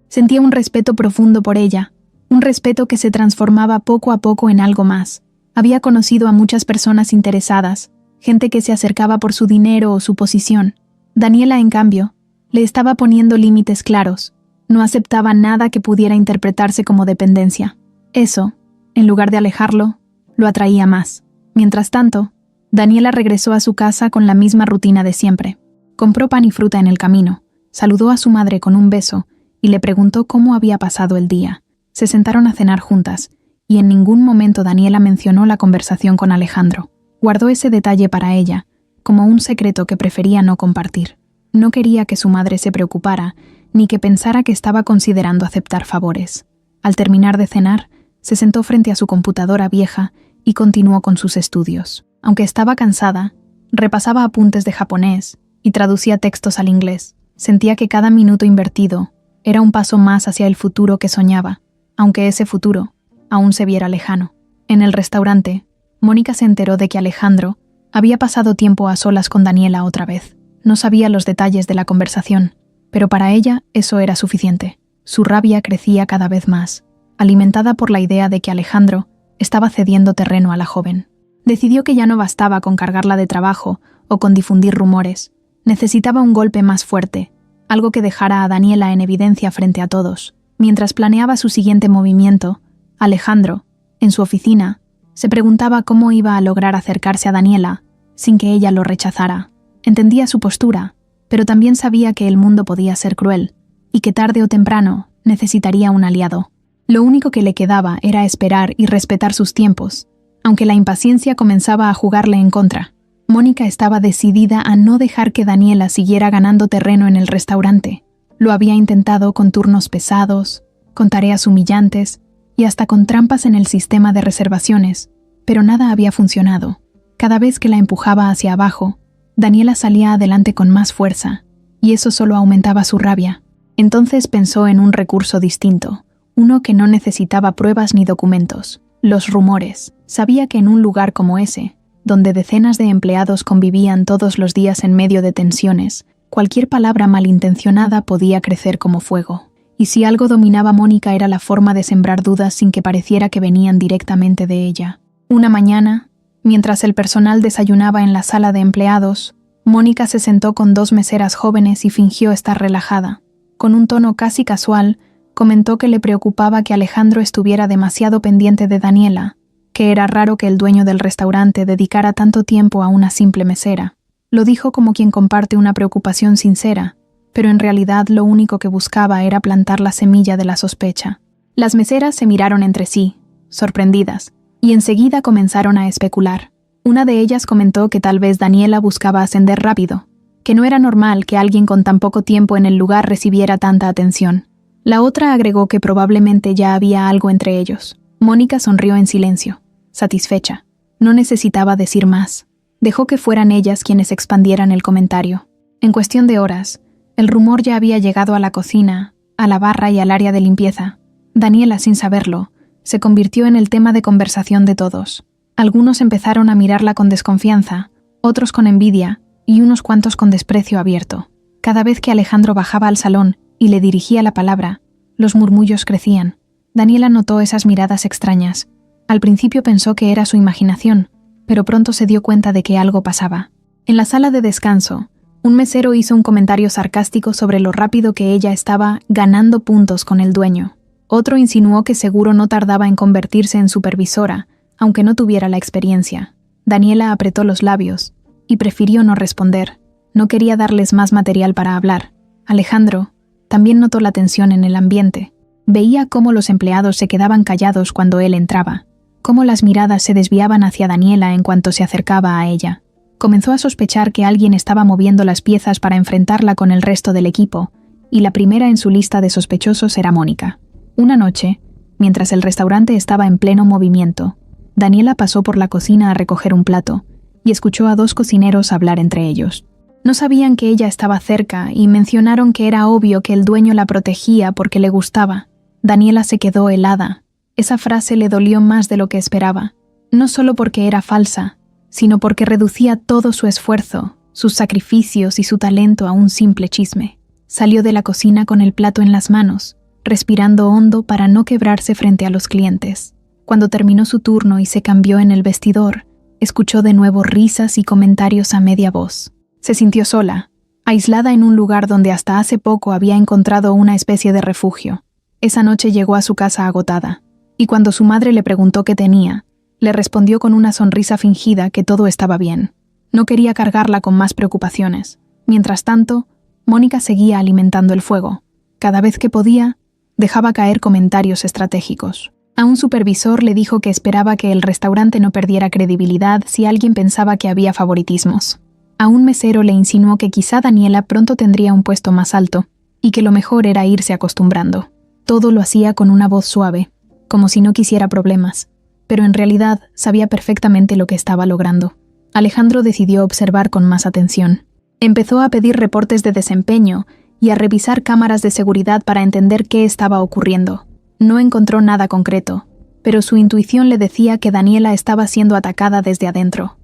Sentía un respeto profundo por ella, un respeto que se transformaba poco a poco en algo más. Había conocido a muchas personas interesadas, gente que se acercaba por su dinero o su posición. Daniela, en cambio, le estaba poniendo límites claros. No aceptaba nada que pudiera interpretarse como dependencia. Eso, En lugar de alejarlo, lo atraía más. Mientras tanto, Daniela regresó a su casa con la misma rutina de siempre. Compró pan y fruta en el camino, saludó a su madre con un beso y le preguntó cómo había pasado el día. Se sentaron a cenar juntas, y en ningún momento Daniela mencionó la conversación con Alejandro. Guardó ese detalle para ella, como un secreto que prefería no compartir. No quería que su madre se preocupara, ni que pensara que estaba considerando aceptar favores. Al terminar de cenar, se sentó frente a su computadora vieja y continuó con sus estudios. Aunque estaba cansada, repasaba apuntes de japonés y traducía textos al inglés. Sentía que cada minuto invertido era un paso más hacia el futuro que soñaba, aunque ese futuro aún se viera lejano. En el restaurante, Mónica se enteró de que Alejandro había pasado tiempo a solas con Daniela otra vez. No sabía los detalles de la conversación, pero para ella eso era suficiente. Su rabia crecía cada vez más, alimentada por la idea de que Alejandro estaba cediendo terreno a la joven. Decidió que ya no bastaba con cargarla de trabajo o con difundir rumores. Necesitaba un golpe más fuerte, algo que dejara a Daniela en evidencia frente a todos. Mientras planeaba su siguiente movimiento, Alejandro, en su oficina, se preguntaba cómo iba a lograr acercarse a Daniela sin que ella lo rechazara. Entendía su postura, pero también sabía que el mundo podía ser cruel y que tarde o temprano necesitaría un aliado. Lo único que le quedaba era esperar y respetar sus tiempos, aunque la impaciencia comenzaba a jugarle en contra. Mónica estaba decidida a no dejar que Daniela siguiera ganando terreno en el restaurante. Lo había intentado con turnos pesados, con tareas humillantes y hasta con trampas en el sistema de reservaciones, pero nada había funcionado. Cada vez que la empujaba hacia abajo, Daniela salía adelante con más fuerza, y eso solo aumentaba su rabia. Entonces pensó en un recurso distinto, uno que no necesitaba pruebas ni documentos: los rumores. Sabía que en un lugar como ese, donde decenas de empleados convivían todos los días en medio de tensiones, cualquier palabra malintencionada podía crecer como fuego. Y si algo dominaba a Mónica era la forma de sembrar dudas sin que pareciera que venían directamente de ella. Una mañana, mientras el personal desayunaba en la sala de empleados, Mónica se sentó con dos meseras jóvenes y fingió estar relajada. Con un tono casi casual, comentó que le preocupaba que Alejandro estuviera demasiado pendiente de Daniela, que era raro que el dueño del restaurante dedicara tanto tiempo a una simple mesera. Lo dijo como quien comparte una preocupación sincera, pero en realidad lo único que buscaba era plantar la semilla de la sospecha. Las meseras se miraron entre sí, sorprendidas, y enseguida comenzaron a especular. Una de ellas comentó que tal vez Daniela buscaba ascender rápido, que no era normal que alguien con tan poco tiempo en el lugar recibiera tanta atención. La otra agregó que probablemente ya había algo entre ellos. Mónica sonrió en silencio, satisfecha. No necesitaba decir más. Dejó que fueran ellas quienes expandieran el comentario. En cuestión de horas, el rumor ya había llegado a la cocina, a la barra y al área de limpieza. Daniela, sin saberlo, se convirtió en el tema de conversación de todos. Algunos empezaron a mirarla con desconfianza, otros con envidia y unos cuantos con desprecio abierto. Cada vez que Alejandro bajaba al salón y le dirigía la palabra, los murmullos crecían. Daniela notó esas miradas extrañas. Al principio pensó que era su imaginación, pero pronto se dio cuenta de que algo pasaba. En la sala de descanso, un mesero hizo un comentario sarcástico sobre lo rápido que ella estaba ganando puntos con el dueño. Otro insinuó que seguro no tardaba en convertirse en supervisora, aunque no tuviera la experiencia. Daniela apretó los labios y prefirió no responder. No quería darles más material para hablar. Alejandro también notó la tensión en el ambiente. Veía cómo los empleados se quedaban callados cuando él entraba, cómo las miradas se desviaban hacia Daniela en cuanto se acercaba a ella. Comenzó a sospechar que alguien estaba moviendo las piezas para enfrentarla con el resto del equipo, y la primera en su lista de sospechosos era Mónica. Una noche, mientras el restaurante estaba en pleno movimiento, Daniela pasó por la cocina a recoger un plato y escuchó a dos cocineros hablar entre ellos. No sabían que ella estaba cerca y mencionaron que era obvio que el dueño la protegía porque le gustaba. Daniela se quedó helada. Esa frase le dolió más de lo que esperaba, no solo porque era falsa, sino porque reducía todo su esfuerzo, sus sacrificios y su talento a un simple chisme. Salió de la cocina con el plato en las manos, respirando hondo para no quebrarse frente a los clientes. Cuando terminó su turno y se cambió en el vestidor, escuchó de nuevo risas y comentarios a media voz. Se sintió sola, aislada en un lugar donde hasta hace poco había encontrado una especie de refugio. Esa noche llegó a su casa agotada, y cuando su madre le preguntó qué tenía, le respondió con una sonrisa fingida que todo estaba bien. No quería cargarla con más preocupaciones. Mientras tanto, Mónica seguía alimentando el fuego. Cada vez que podía, dejaba caer comentarios estratégicos. A un supervisor le dijo que esperaba que el restaurante no perdiera credibilidad si alguien pensaba que había favoritismos. A un mesero le insinuó que quizá Daniela pronto tendría un puesto más alto y que lo mejor era irse acostumbrando. Todo lo hacía con una voz suave, como si no quisiera problemas, pero en realidad sabía perfectamente lo que estaba logrando. Alejandro decidió observar con más atención. Empezó a pedir reportes de desempeño y a revisar cámaras de seguridad para entender qué estaba ocurriendo. No encontró nada concreto, pero su intuición le decía que Daniela estaba siendo atacada desde adentro.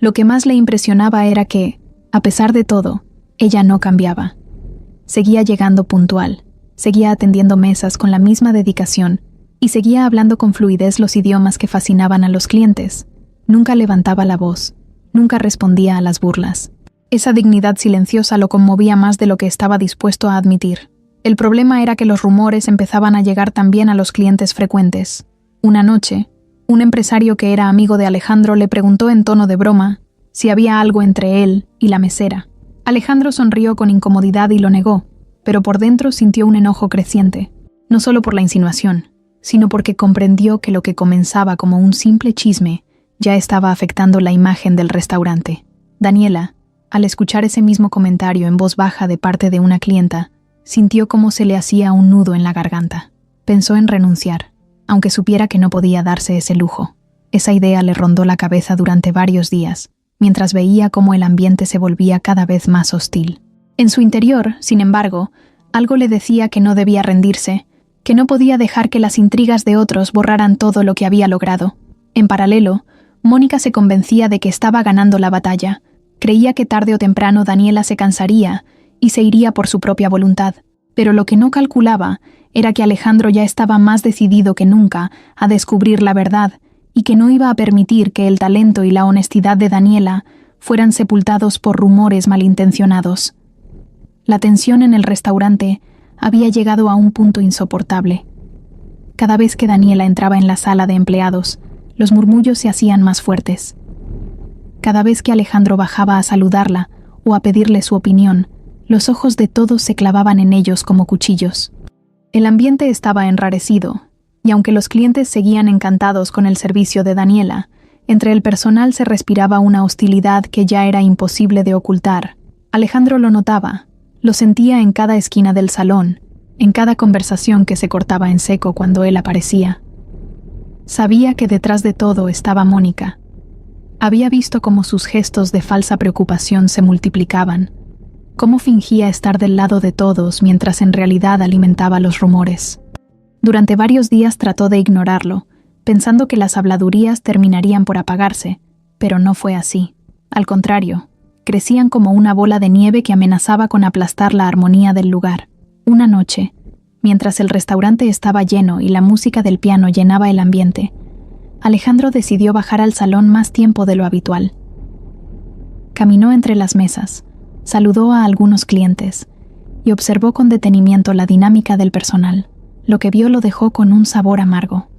Lo que más le impresionaba era que, a pesar de todo, ella no cambiaba. Seguía llegando puntual, seguía atendiendo mesas con la misma dedicación y seguía hablando con fluidez los idiomas que fascinaban a los clientes. Nunca levantaba la voz, nunca respondía a las burlas. Esa dignidad silenciosa lo conmovía más de lo que estaba dispuesto a admitir. El problema era que los rumores empezaban a llegar también a los clientes frecuentes. Una noche, un empresario que era amigo de Alejandro le preguntó en tono de broma si había algo entre él y la mesera. Alejandro sonrió con incomodidad y lo negó, pero por dentro sintió un enojo creciente, no solo por la insinuación, sino porque comprendió que lo que comenzaba como un simple chisme ya estaba afectando la imagen del restaurante. Daniela, al escuchar ese mismo comentario en voz baja de parte de una clienta, sintió cómo se le hacía un nudo en la garganta. Pensó en renunciar, aunque supiera que no podía darse ese lujo. Esa idea le rondó la cabeza durante varios días, mientras veía cómo el ambiente se volvía cada vez más hostil. En su interior, sin embargo, algo le decía que no debía rendirse, que no podía dejar que las intrigas de otros borraran todo lo que había logrado. En paralelo, Mónica se convencía de que estaba ganando la batalla. Creía que tarde o temprano Daniela se cansaría y se iría por su propia voluntad, pero lo que no calculaba era que Alejandro ya estaba más decidido que nunca a descubrir la verdad y que no iba a permitir que el talento y la honestidad de Daniela fueran sepultados por rumores malintencionados. La tensión en el restaurante había llegado a un punto insoportable. Cada vez que Daniela entraba en la sala de empleados, los murmullos se hacían más fuertes. Cada vez que Alejandro bajaba a saludarla o a pedirle su opinión, los ojos de todos se clavaban en ellos como cuchillos. El ambiente estaba enrarecido, y aunque los clientes seguían encantados con el servicio de Daniela, entre el personal se respiraba una hostilidad que ya era imposible de ocultar. Alejandro lo notaba, lo sentía en cada esquina del salón, en cada conversación que se cortaba en seco cuando él aparecía. Sabía que detrás de todo estaba Mónica. Había visto cómo sus gestos de falsa preocupación se multiplicaban, cómo fingía estar del lado de todos mientras en realidad alimentaba los rumores. Durante varios días trató de ignorarlo, pensando que las habladurías terminarían por apagarse, pero no fue así. Al contrario, crecían como una bola de nieve que amenazaba con aplastar la armonía del lugar. Una noche, mientras el restaurante estaba lleno y la música del piano llenaba el ambiente, Alejandro decidió bajar al salón más tiempo de lo habitual. Caminó entre las mesas, saludó a algunos clientes y observó con detenimiento la dinámica del personal. Lo que vio lo dejó con un sabor amargo.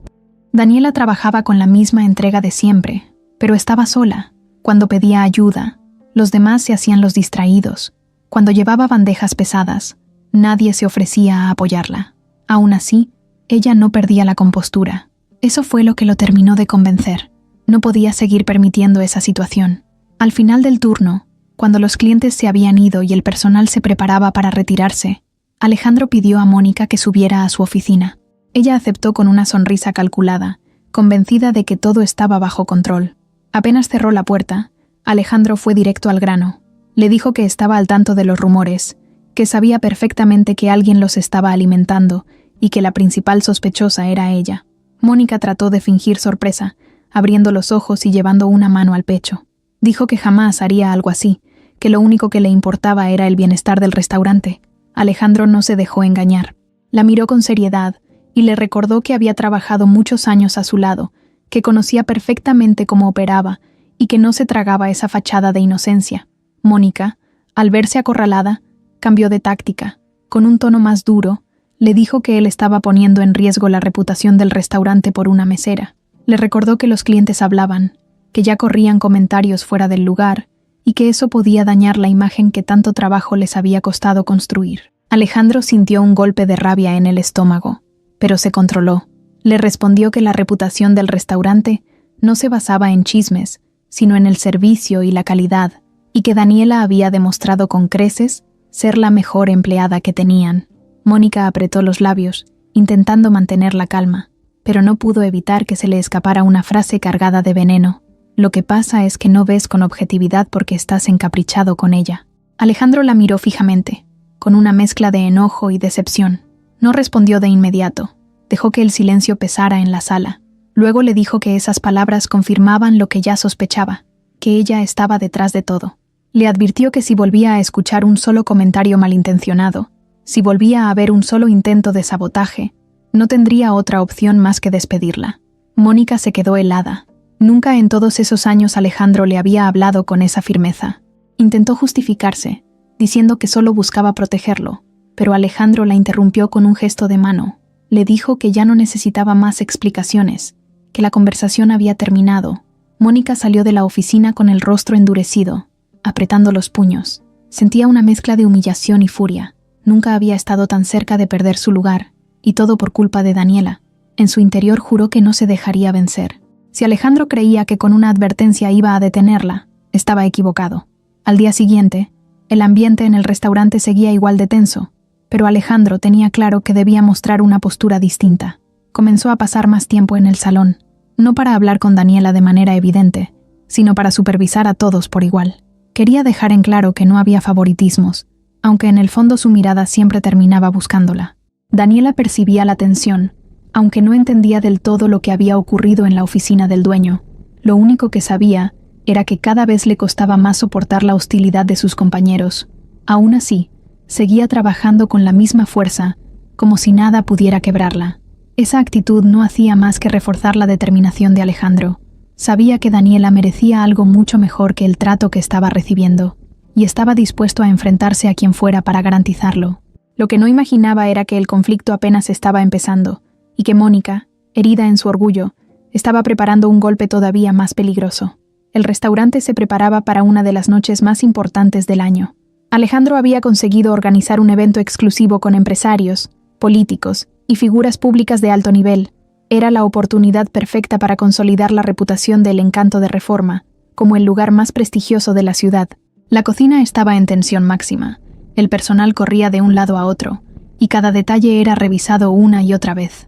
Daniela trabajaba con la misma entrega de siempre, pero estaba sola. Cuando pedía ayuda, los demás se hacían los distraídos. Cuando llevaba bandejas pesadas, nadie se ofrecía a apoyarla. Aún así, ella no perdía la compostura. Eso fue lo que lo terminó de convencer. No podía seguir permitiendo esa situación. Al final del turno, cuando los clientes se habían ido y el personal se preparaba para retirarse, Alejandro pidió a Mónica que subiera a su oficina. Ella aceptó con una sonrisa calculada, convencida de que todo estaba bajo control. Apenas cerró la puerta, Alejandro fue directo al grano. Le dijo que estaba al tanto de los rumores, que sabía perfectamente que alguien los estaba alimentando y que la principal sospechosa era ella. Mónica trató de fingir sorpresa, abriendo los ojos y llevando una mano al pecho. Dijo que jamás haría algo así, que lo único que le importaba era el bienestar del restaurante. Alejandro no se dejó engañar. La miró con seriedad y le recordó que había trabajado muchos años a su lado, que conocía perfectamente cómo operaba y que no se tragaba esa fachada de inocencia. Mónica, al verse acorralada, cambió de táctica. Con un tono más duro, Le dijo que él estaba poniendo en riesgo la reputación del restaurante por una mesera. Le recordó que los clientes hablaban, que ya corrían comentarios fuera del lugar y que eso podía dañar la imagen que tanto trabajo les había costado construir. Alejandro sintió un golpe de rabia en el estómago, pero se controló. Le respondió que la reputación del restaurante no se basaba en chismes, sino en el servicio y la calidad, y que Daniela había demostrado con creces ser la mejor empleada que tenían. Mónica apretó los labios, intentando mantener la calma, pero no pudo evitar que se le escapara una frase cargada de veneno. Lo que pasa es que no ves con objetividad porque estás encaprichado con ella. Alejandro la miró fijamente, con una mezcla de enojo y decepción. No respondió de inmediato. Dejó que el silencio pesara en la sala. Luego le dijo que esas palabras confirmaban lo que ya sospechaba, que ella estaba detrás de todo. Le advirtió que si volvía a escuchar un solo comentario malintencionado, si volvía a haber un solo intento de sabotaje, no tendría otra opción más que despedirla. Mónica se quedó helada. Nunca en todos esos años Alejandro le había hablado con esa firmeza. Intentó justificarse, diciendo que solo buscaba protegerlo, pero Alejandro la interrumpió con un gesto de mano. Le dijo que ya no necesitaba más explicaciones, que la conversación había terminado. Mónica salió de la oficina con el rostro endurecido, apretando los puños. Sentía una mezcla de humillación y furia. Nunca había estado tan cerca de perder su lugar, y todo por culpa de Daniela. En su interior juró que no se dejaría vencer. Si Alejandro creía que con una advertencia iba a detenerla, estaba equivocado. Al día siguiente, el ambiente en el restaurante seguía igual de tenso, pero Alejandro tenía claro que debía mostrar una postura distinta. Comenzó a pasar más tiempo en el salón, no para hablar con Daniela de manera evidente, sino para supervisar a todos por igual. Quería dejar en claro que no había favoritismos, aunque en el fondo su mirada siempre terminaba buscándola. Daniela percibía la tensión, aunque no entendía del todo lo que había ocurrido en la oficina del dueño. Lo único que sabía era que cada vez le costaba más soportar la hostilidad de sus compañeros. Aún así, seguía trabajando con la misma fuerza, como si nada pudiera quebrarla. Esa actitud no hacía más que reforzar la determinación de Alejandro. Sabía que Daniela merecía algo mucho mejor que el trato que estaba recibiendo, y estaba dispuesto a enfrentarse a quien fuera para garantizarlo. Lo que no imaginaba era que el conflicto apenas estaba empezando, y que Mónica, herida en su orgullo, estaba preparando un golpe todavía más peligroso. El restaurante se preparaba para una de las noches más importantes del año. Alejandro había conseguido organizar un evento exclusivo con empresarios, políticos y figuras públicas de alto nivel. Era la oportunidad perfecta para consolidar la reputación del Encanto de Reforma, como el lugar más prestigioso de la ciudad. La cocina estaba en tensión máxima. El personal corría de un lado a otro, y cada detalle era revisado una y otra vez.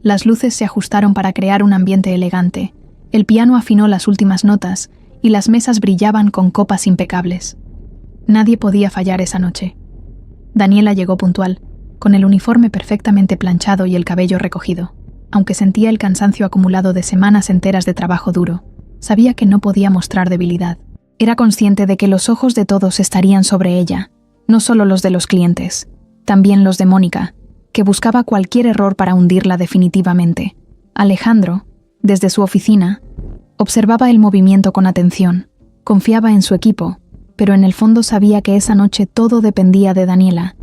Las luces se ajustaron para crear un ambiente elegante. El piano afinó las últimas notas, y las mesas brillaban con copas impecables. Nadie podía fallar esa noche. Daniela llegó puntual, con el uniforme perfectamente planchado y el cabello recogido. Aunque sentía el cansancio acumulado de semanas enteras de trabajo duro, sabía que no podía mostrar debilidad. Era consciente de que los ojos de todos estarían sobre ella, no solo los de los clientes, también los de Mónica, que buscaba cualquier error para hundirla definitivamente. Alejandro, desde su oficina, observaba el movimiento con atención. Confiaba en su equipo, pero en el fondo sabía que esa noche todo dependía de Daniela.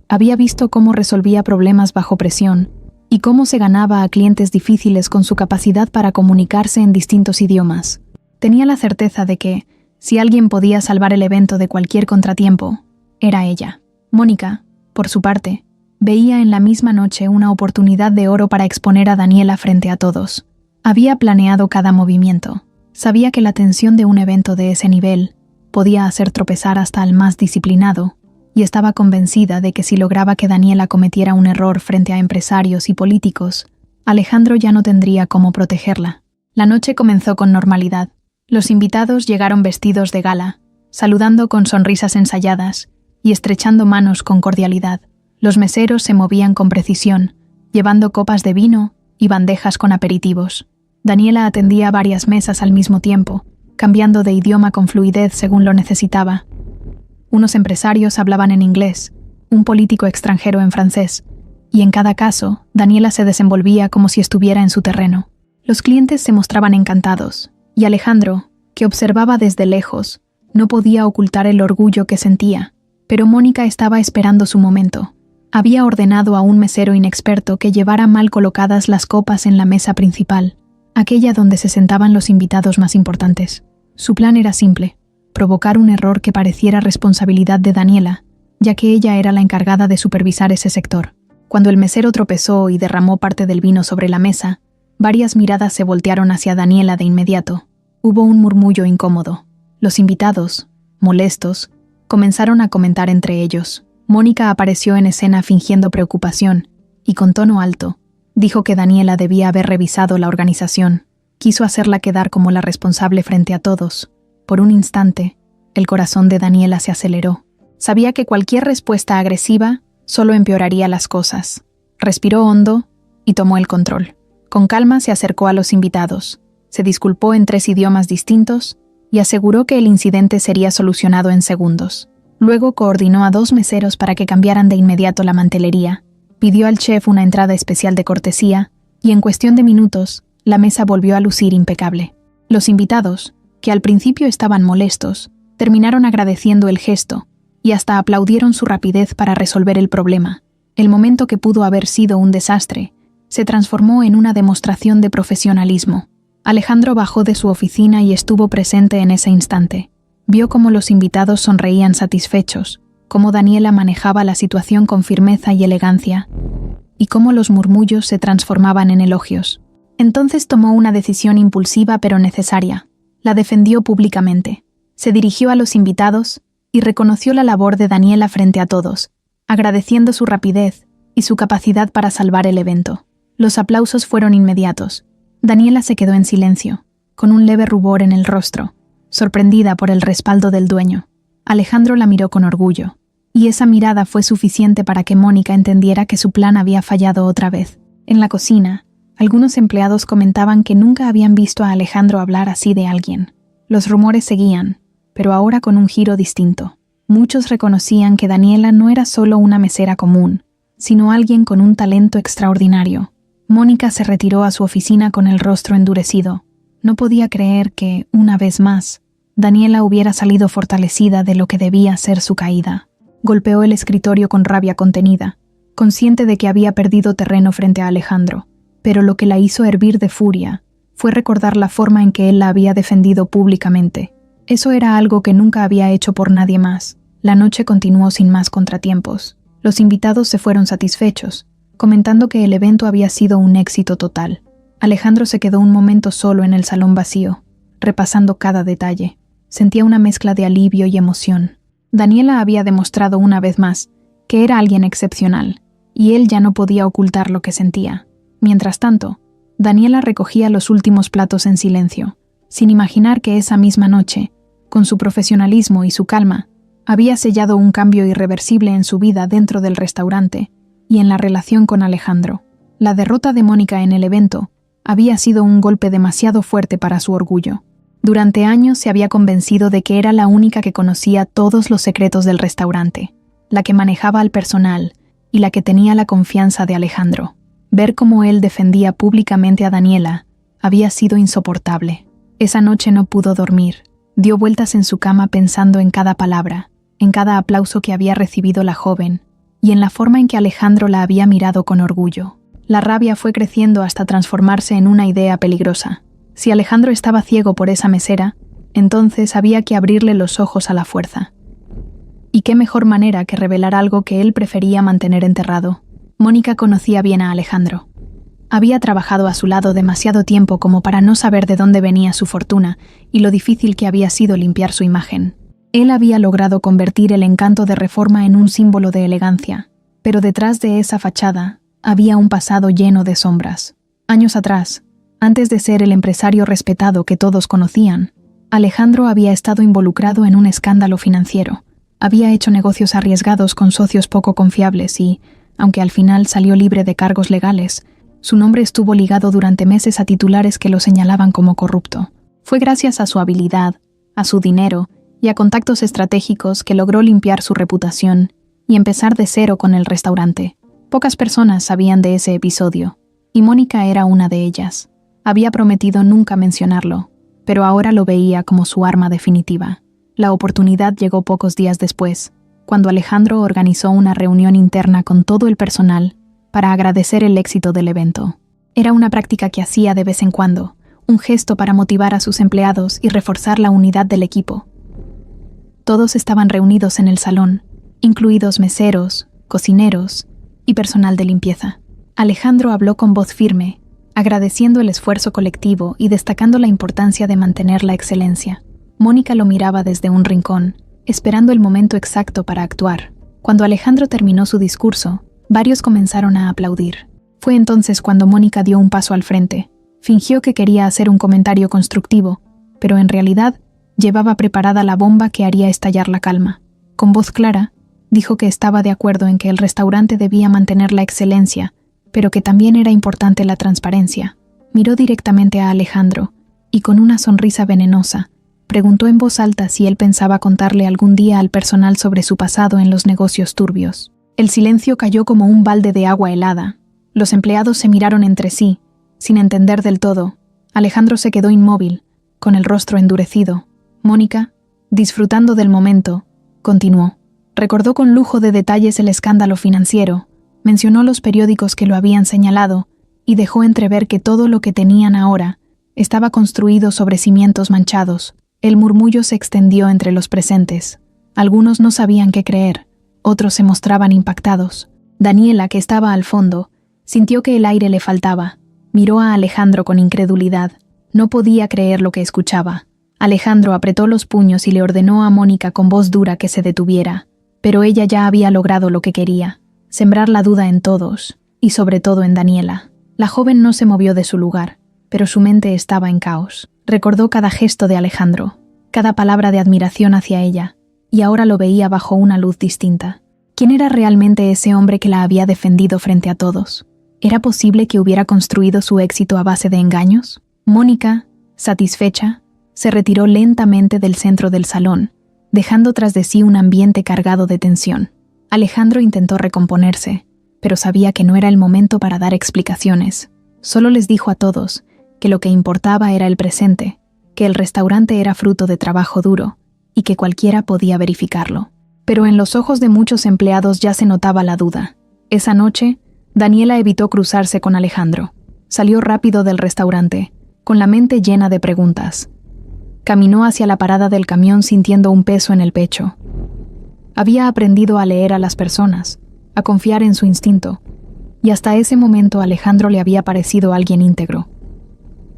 Había visto cómo resolvía problemas bajo presión y cómo se ganaba a clientes difíciles con su capacidad para comunicarse en distintos idiomas. Tenía la certeza de que, si alguien podía salvar el evento de cualquier contratiempo, era ella. Mónica, por su parte, veía en la misma noche una oportunidad de oro para exponer a Daniela frente a todos. Había planeado cada movimiento. Sabía que la tensión de un evento de ese nivel podía hacer tropezar hasta al más disciplinado, y estaba convencida de que si lograba que Daniela cometiera un error frente a empresarios y políticos, Alejandro ya no tendría cómo protegerla. La noche comenzó con normalidad. Los invitados llegaron vestidos de gala, saludando con sonrisas ensayadas y estrechando manos con cordialidad. Los meseros se movían con precisión, llevando copas de vino y bandejas con aperitivos. Daniela atendía varias mesas al mismo tiempo, cambiando de idioma con fluidez según lo necesitaba. Unos empresarios hablaban en inglés, un político extranjero en francés, y en cada caso, Daniela se desenvolvía como si estuviera en su terreno. Los clientes se mostraban encantados, y Alejandro, que observaba desde lejos, no podía ocultar el orgullo que sentía, pero Mónica estaba esperando su momento. Había ordenado a un mesero inexperto que llevara mal colocadas las copas en la mesa principal, aquella donde se sentaban los invitados más importantes. Su plan era simple: provocar un error que pareciera responsabilidad de Daniela, ya que ella era la encargada de supervisar ese sector. Cuando el mesero tropezó y derramó parte del vino sobre la mesa, varias miradas se voltearon hacia Daniela de inmediato. Hubo un murmullo incómodo. Los invitados, molestos, comenzaron a comentar entre ellos. Mónica apareció en escena fingiendo preocupación y, con tono alto, dijo que Daniela debía haber revisado la organización. Quiso hacerla quedar como la responsable frente a todos. Por un instante, el corazón de Daniela se aceleró. Sabía que cualquier respuesta agresiva solo empeoraría las cosas. Respiró hondo y tomó el control. Con calma se acercó a los invitados, se disculpó en 3 idiomas distintos y aseguró que el incidente sería solucionado en segundos. Luego coordinó a 2 meseros para que cambiaran de inmediato la mantelería, pidió al chef una entrada especial de cortesía y en cuestión de minutos, la mesa volvió a lucir impecable. Los invitados, que al principio estaban molestos, terminaron agradeciendo el gesto y hasta aplaudieron su rapidez para resolver el problema. El momento que pudo haber sido un desastre se transformó en una demostración de profesionalismo. Alejandro bajó de su oficina y estuvo presente en ese instante. Vio cómo los invitados sonreían satisfechos, cómo Daniela manejaba la situación con firmeza y elegancia, y cómo los murmullos se transformaban en elogios. Entonces tomó una decisión impulsiva pero necesaria. La defendió públicamente. Se dirigió a los invitados y reconoció la labor de Daniela frente a todos, agradeciendo su rapidez y su capacidad para salvar el evento. Los aplausos fueron inmediatos. Daniela se quedó en silencio, con un leve rubor en el rostro, sorprendida por el respaldo del dueño. Alejandro la miró con orgullo, y esa mirada fue suficiente para que Mónica entendiera que su plan había fallado otra vez. En la cocina, algunos empleados comentaban que nunca habían visto a Alejandro hablar así de alguien. Los rumores seguían, pero ahora con un giro distinto. Muchos reconocían que Daniela no era solo una mesera común, sino alguien con un talento extraordinario. Mónica se retiró a su oficina con el rostro endurecido. No podía creer que, una vez más, Daniela hubiera salido fortalecida de lo que debía ser su caída. Golpeó el escritorio con rabia contenida, consciente de que había perdido terreno frente a Alejandro, pero lo que la hizo hervir de furia fue recordar la forma en que él la había defendido públicamente. Eso era algo que nunca había hecho por nadie más. La noche continuó sin más contratiempos. Los invitados se fueron satisfechos, comentando que el evento había sido un éxito total. Alejandro se quedó un momento solo en el salón vacío, repasando cada detalle. Sentía una mezcla de alivio y emoción. Daniela había demostrado una vez más que era alguien excepcional, y él ya no podía ocultar lo que sentía. Mientras tanto, Daniela recogía los últimos platos en silencio, sin imaginar que esa misma noche, con su profesionalismo y su calma, había sellado un cambio irreversible en su vida dentro del restaurante y en la relación con Alejandro. La derrota de Mónica en el evento había sido un golpe demasiado fuerte para su orgullo. Durante años se había convencido de que era la única que conocía todos los secretos del restaurante, la que manejaba al personal y la que tenía la confianza de Alejandro. Ver cómo él defendía públicamente a Daniela había sido insoportable. Esa noche no pudo dormir. Dio vueltas en su cama pensando en cada palabra, en cada aplauso que había recibido la joven, y en la forma en que Alejandro la había mirado con orgullo. La rabia fue creciendo hasta transformarse en una idea peligrosa. Si Alejandro estaba ciego por esa mesera, entonces había que abrirle los ojos a la fuerza. Y qué mejor manera que revelar algo que él prefería mantener enterrado. Mónica conocía bien a Alejandro. Había trabajado a su lado demasiado tiempo como para no saber de dónde venía su fortuna y lo difícil que había sido limpiar su imagen. Él había logrado convertir el encanto de Reforma en un símbolo de elegancia, pero detrás de esa fachada había un pasado lleno de sombras. Años atrás, antes de ser el empresario respetado que todos conocían, Alejandro había estado involucrado en un escándalo financiero. Había hecho negocios arriesgados con socios poco confiables y, aunque al final salió libre de cargos legales, su nombre estuvo ligado durante meses a titulares que lo señalaban como corrupto. Fue gracias a su habilidad, a su dinero y a contactos estratégicos que logró limpiar su reputación y empezar de cero con el restaurante. Pocas personas sabían de ese episodio, y Mónica era una de ellas. Había prometido nunca mencionarlo, pero ahora lo veía como su arma definitiva. La oportunidad llegó pocos días después. cuando Alejandro organizó una reunión interna con todo el personal para agradecer el éxito del evento. Era una práctica que hacía de vez en cuando, un gesto para motivar a sus empleados y reforzar la unidad del equipo. Todos estaban reunidos en el salón, incluidos meseros, cocineros y personal de limpieza. Alejandro habló con voz firme, agradeciendo el esfuerzo colectivo y destacando la importancia de mantener la excelencia. Mónica lo miraba desde un rincón, esperando el momento exacto para actuar. Cuando Alejandro terminó su discurso, varios comenzaron a aplaudir. Fue entonces cuando Mónica dio un paso al frente. Fingió que quería hacer un comentario constructivo, pero en realidad llevaba preparada la bomba que haría estallar la calma. Con voz clara, dijo que estaba de acuerdo en que el restaurante debía mantener la excelencia, pero que también era importante la transparencia. Miró directamente a Alejandro y con una sonrisa venenosa, preguntó en voz alta si él pensaba contarle algún día al personal sobre su pasado en los negocios turbios. El silencio cayó como un balde de agua helada. Los empleados se miraron entre sí, sin entender del todo. Alejandro se quedó inmóvil, con el rostro endurecido. Mónica, disfrutando del momento, continuó. Recordó con lujo de detalles el escándalo financiero, mencionó los periódicos que lo habían señalado y dejó entrever que todo lo que tenían ahora estaba construido sobre cimientos manchados. El murmullo se extendió entre los presentes. Algunos no sabían qué creer, otros se mostraban impactados. Daniela, que estaba al fondo, sintió que el aire le faltaba. Miró a Alejandro con incredulidad. No podía creer lo que escuchaba. Alejandro apretó los puños y le ordenó a Mónica con voz dura que se detuviera. Pero ella ya había logrado lo que quería, sembrar la duda en todos, y sobre todo en Daniela. La joven no se movió de su lugar, pero su mente estaba en caos. Recordó cada gesto de Alejandro, cada palabra de admiración hacia ella, y ahora lo veía bajo una luz distinta. ¿Quién era realmente ese hombre que la había defendido frente a todos? ¿Era posible que hubiera construido su éxito a base de engaños? Mónica, satisfecha, se retiró lentamente del centro del salón, dejando tras de sí un ambiente cargado de tensión. Alejandro intentó recomponerse, pero sabía que no era el momento para dar explicaciones. Solo les dijo a todos que lo que importaba era el presente, que el restaurante era fruto de trabajo duro y que cualquiera podía verificarlo. Pero en los ojos de muchos empleados ya se notaba la duda. Esa noche, Daniela evitó cruzarse con Alejandro. Salió rápido del restaurante, con la mente llena de preguntas. Caminó hacia la parada del camión sintiendo un peso en el pecho. Había aprendido a leer a las personas, a confiar en su instinto, y hasta ese momento Alejandro le había parecido alguien íntegro.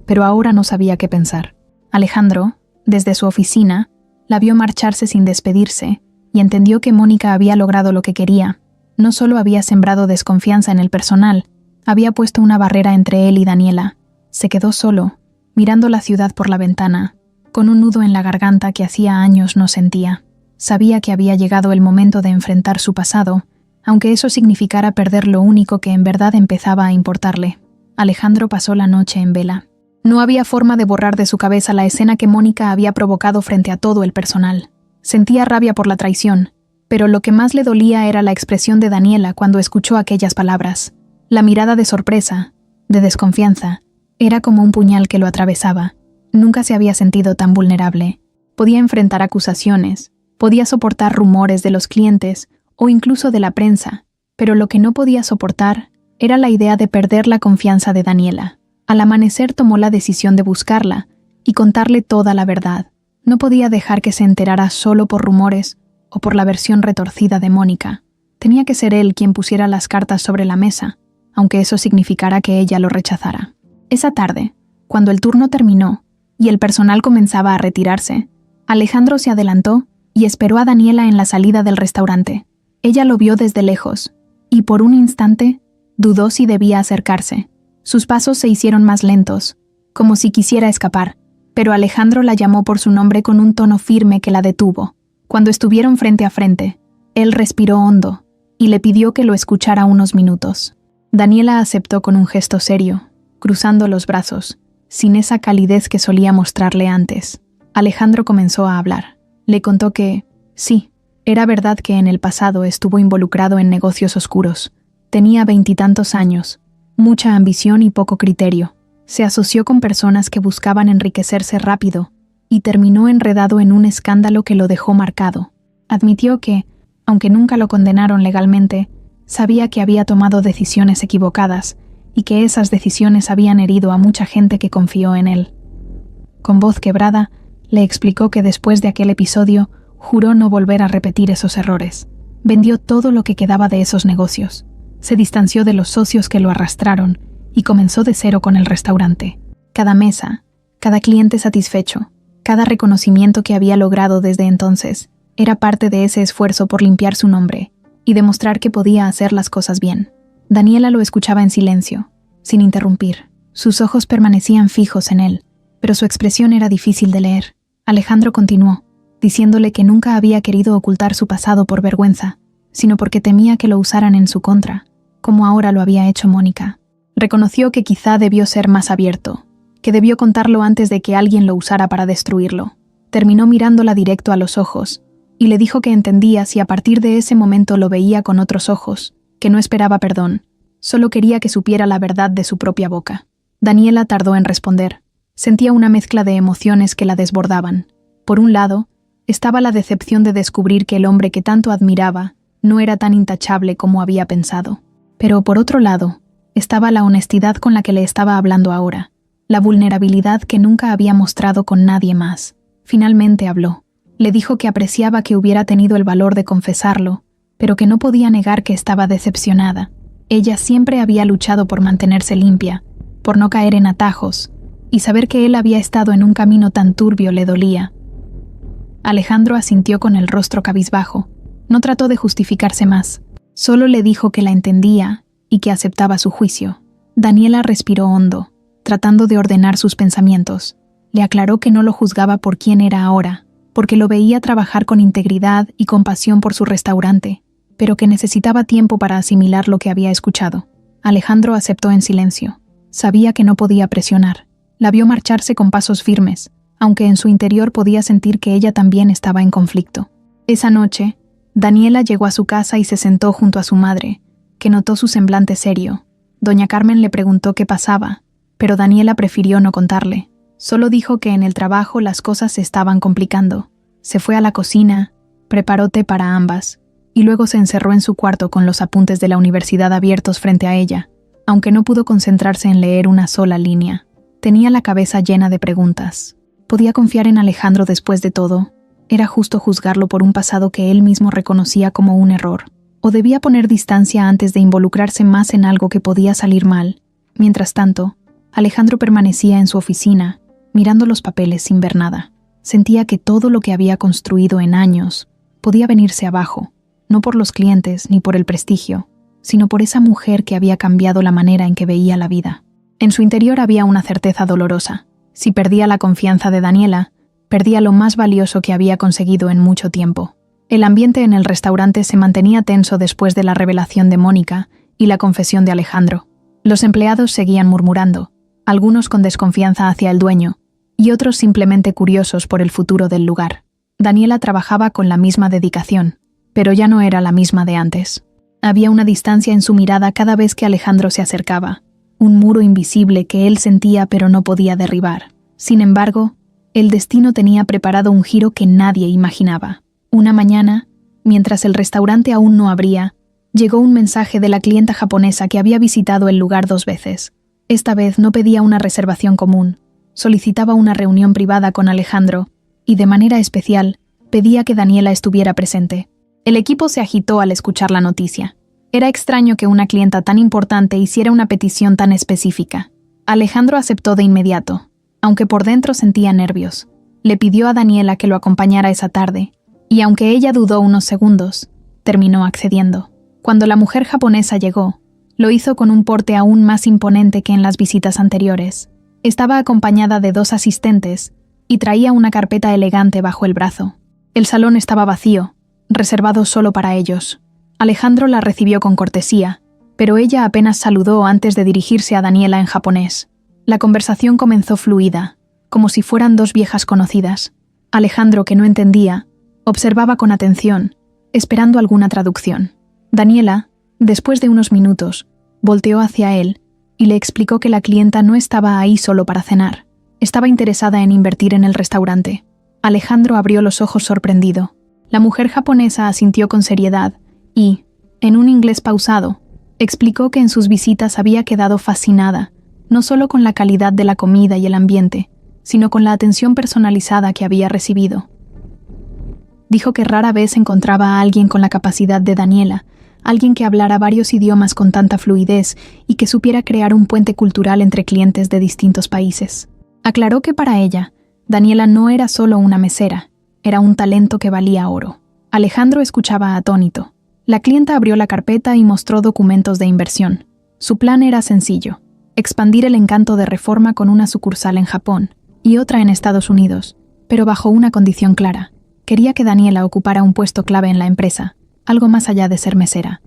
Pero ahora no sabía qué pensar. Alejandro, desde su oficina, la vio marcharse sin despedirse y entendió que Mónica había logrado lo que quería. No solo había sembrado desconfianza en el personal, había puesto una barrera entre él y Daniela. Se quedó solo, mirando la ciudad por la ventana, con un nudo en la garganta que hacía años no sentía. Sabía que había llegado el momento de enfrentar su pasado, aunque eso significara perder lo único que en verdad empezaba a importarle. Alejandro pasó la noche en vela. No había forma de borrar de su cabeza la escena que Mónica había provocado frente a todo el personal. Sentía rabia por la traición, pero lo que más le dolía era la expresión de Daniela cuando escuchó aquellas palabras. La mirada de sorpresa, de desconfianza, era como un puñal que lo atravesaba. Nunca se había sentido tan vulnerable. Podía enfrentar acusaciones, podía soportar rumores de los clientes o incluso de la prensa, pero lo que no podía soportar era la idea de perder la confianza de Daniela. Al amanecer tomó la decisión de buscarla y contarle toda la verdad. No podía dejar que se enterara solo por rumores o por la versión retorcida de Mónica. Tenía que ser él quien pusiera las cartas sobre la mesa, aunque eso significara que ella lo rechazara. Esa tarde, cuando el turno terminó y el personal comenzaba a retirarse, Alejandro se adelantó y esperó a Daniela en la salida del restaurante. Ella lo vio desde lejos y por un instante dudó si debía acercarse. Sus pasos se hicieron más lentos, como si quisiera escapar, pero Alejandro la llamó por su nombre con un tono firme que la detuvo. Cuando estuvieron frente a frente, él respiró hondo y le pidió que lo escuchara unos minutos. Daniela aceptó con un gesto serio, cruzando los brazos, sin esa calidez que solía mostrarle antes. Alejandro comenzó a hablar. Le contó que, sí, era verdad que en el pasado estuvo involucrado en negocios oscuros. Tenía 20 y tantos años, mucha ambición y poco criterio. Se asoció con personas que buscaban enriquecerse rápido y terminó enredado en un escándalo que lo dejó marcado. Admitió que, Aunque nunca lo condenaron legalmente, sabía que había tomado decisiones equivocadas y que esas decisiones habían herido a mucha gente que confió en él. Con voz quebrada, le explicó que después de aquel episodio juró no volver a repetir esos errores. Vendió todo lo que quedaba de esos negocios. Se distanció de los socios que lo arrastraron y comenzó de cero con el restaurante. Cada mesa, cada cliente satisfecho, cada reconocimiento que había logrado desde entonces, era parte de ese esfuerzo por limpiar su nombre y demostrar que podía hacer las cosas bien. Daniela lo escuchaba en silencio, sin interrumpir. Sus ojos permanecían fijos en él, pero su expresión era difícil de leer. Alejandro continuó, diciéndole que nunca había querido ocultar su pasado por vergüenza, sino porque temía que lo usaran en su contra, como ahora lo había hecho Mónica. Reconoció que quizá debió ser más abierto, que debió contarlo antes de que alguien lo usara para destruirlo. Terminó mirándola directo a los ojos, y le dijo que entendía si a partir de ese momento lo veía con otros ojos, que no esperaba perdón, solo quería que supiera la verdad de su propia boca. Daniela tardó en responder. Sentía una mezcla de emociones que la desbordaban. Por un lado, estaba la decepción de descubrir que el hombre que tanto admiraba no era tan intachable como había pensado. Pero por otro lado, estaba la honestidad con la que le estaba hablando ahora, la vulnerabilidad que nunca había mostrado con nadie más. Finalmente habló. Le dijo que apreciaba que hubiera tenido el valor de confesarlo, pero que no podía negar que estaba decepcionada. Ella siempre había luchado por mantenerse limpia, por no caer en atajos, y saber que él había estado en un camino tan turbio le dolía. Alejandro asintió con el rostro cabizbajo. No trató de justificarse más. Solo le dijo que la entendía y que aceptaba su juicio. Daniela respiró hondo, tratando de ordenar sus pensamientos. Le aclaró que no lo juzgaba por quién era ahora, porque lo veía trabajar con integridad y compasión por su restaurante, pero que necesitaba tiempo para asimilar lo que había escuchado. Alejandro aceptó en silencio. Sabía que no podía presionar. La vio marcharse con pasos firmes, aunque en su interior podía sentir que ella también estaba en conflicto. Esa noche, Daniela llegó a su casa y se sentó junto a su madre, que notó su semblante serio. Doña Carmen le preguntó qué pasaba, pero Daniela prefirió no contarle. Solo dijo que en el trabajo las cosas se estaban complicando. Se fue a la cocina, preparó té para ambas, y luego se encerró en su cuarto con los apuntes de la universidad abiertos frente a ella, aunque no pudo concentrarse en leer una sola línea. Tenía la cabeza llena de preguntas. ¿Podía confiar en Alejandro después de todo? ¿Era justo juzgarlo por un pasado que él mismo reconocía como un error? ¿O debía poner distancia antes de involucrarse más en algo que podía salir mal? Mientras tanto, Alejandro permanecía en su oficina, mirando los papeles sin ver nada. Sentía que todo lo que había construido en años podía venirse abajo, no por los clientes ni por el prestigio, sino por esa mujer que había cambiado la manera en que veía la vida. En su interior había una certeza dolorosa. Si perdía la confianza de Daniela, perdía lo más valioso que había conseguido en mucho tiempo. El ambiente en el restaurante se mantenía tenso después de la revelación de Mónica y la confesión de Alejandro. Los empleados seguían murmurando, algunos con desconfianza hacia el dueño, y otros simplemente curiosos por el futuro del lugar. Daniela trabajaba con la misma dedicación, pero ya no era la misma de antes. Había una distancia en su mirada cada vez que Alejandro se acercaba, un muro invisible que él sentía pero no podía derribar. Sin embargo, el destino tenía preparado un giro que nadie imaginaba. Una mañana, mientras el restaurante aún no abría, llegó un mensaje de la clienta japonesa que había visitado el lugar 2 veces. Esta vez no pedía una reservación común, solicitaba una reunión privada con Alejandro y, de manera especial, pedía que Daniela estuviera presente. El equipo se agitó al escuchar la noticia. Era extraño que una clienta tan importante hiciera una petición tan específica. Alejandro aceptó de inmediato, aunque por dentro sentía nervios. Le pidió a Daniela que lo acompañara esa tarde, y aunque ella dudó unos segundos, terminó accediendo. Cuando la mujer japonesa llegó, lo hizo con un porte aún más imponente que en las visitas anteriores. Estaba acompañada de 2 asistentes y traía una carpeta elegante bajo el brazo. El salón estaba vacío, reservado solo para ellos. Alejandro la recibió con cortesía, pero ella apenas saludó antes de dirigirse a Daniela en japonés. La conversación comenzó fluida, como si fueran 2 viejas conocidas. Alejandro, que no entendía, observaba con atención, esperando alguna traducción. Daniela, después de unos minutos, volteó hacia él y le explicó que la clienta no estaba ahí solo para cenar. Estaba interesada en invertir en el restaurante. Alejandro abrió los ojos sorprendido. La mujer japonesa asintió con seriedad y, en un inglés pausado, explicó que en sus visitas había quedado fascinada, no solo con la calidad de la comida y el ambiente, sino con la atención personalizada que había recibido. Dijo que rara vez encontraba a alguien con la capacidad de Daniela, alguien que hablara varios idiomas con tanta fluidez y que supiera crear un puente cultural entre clientes de distintos países. Aclaró que para ella, Daniela no era solo una mesera, era un talento que valía oro. Alejandro escuchaba atónito. La clienta abrió la carpeta y mostró documentos de inversión. Su plan era sencillo: expandir el encanto de Reforma con una sucursal en Japón y otra en Estados Unidos, pero bajo una condición clara. Quería que Daniela ocupara un puesto clave en la empresa, algo más allá de ser mesera.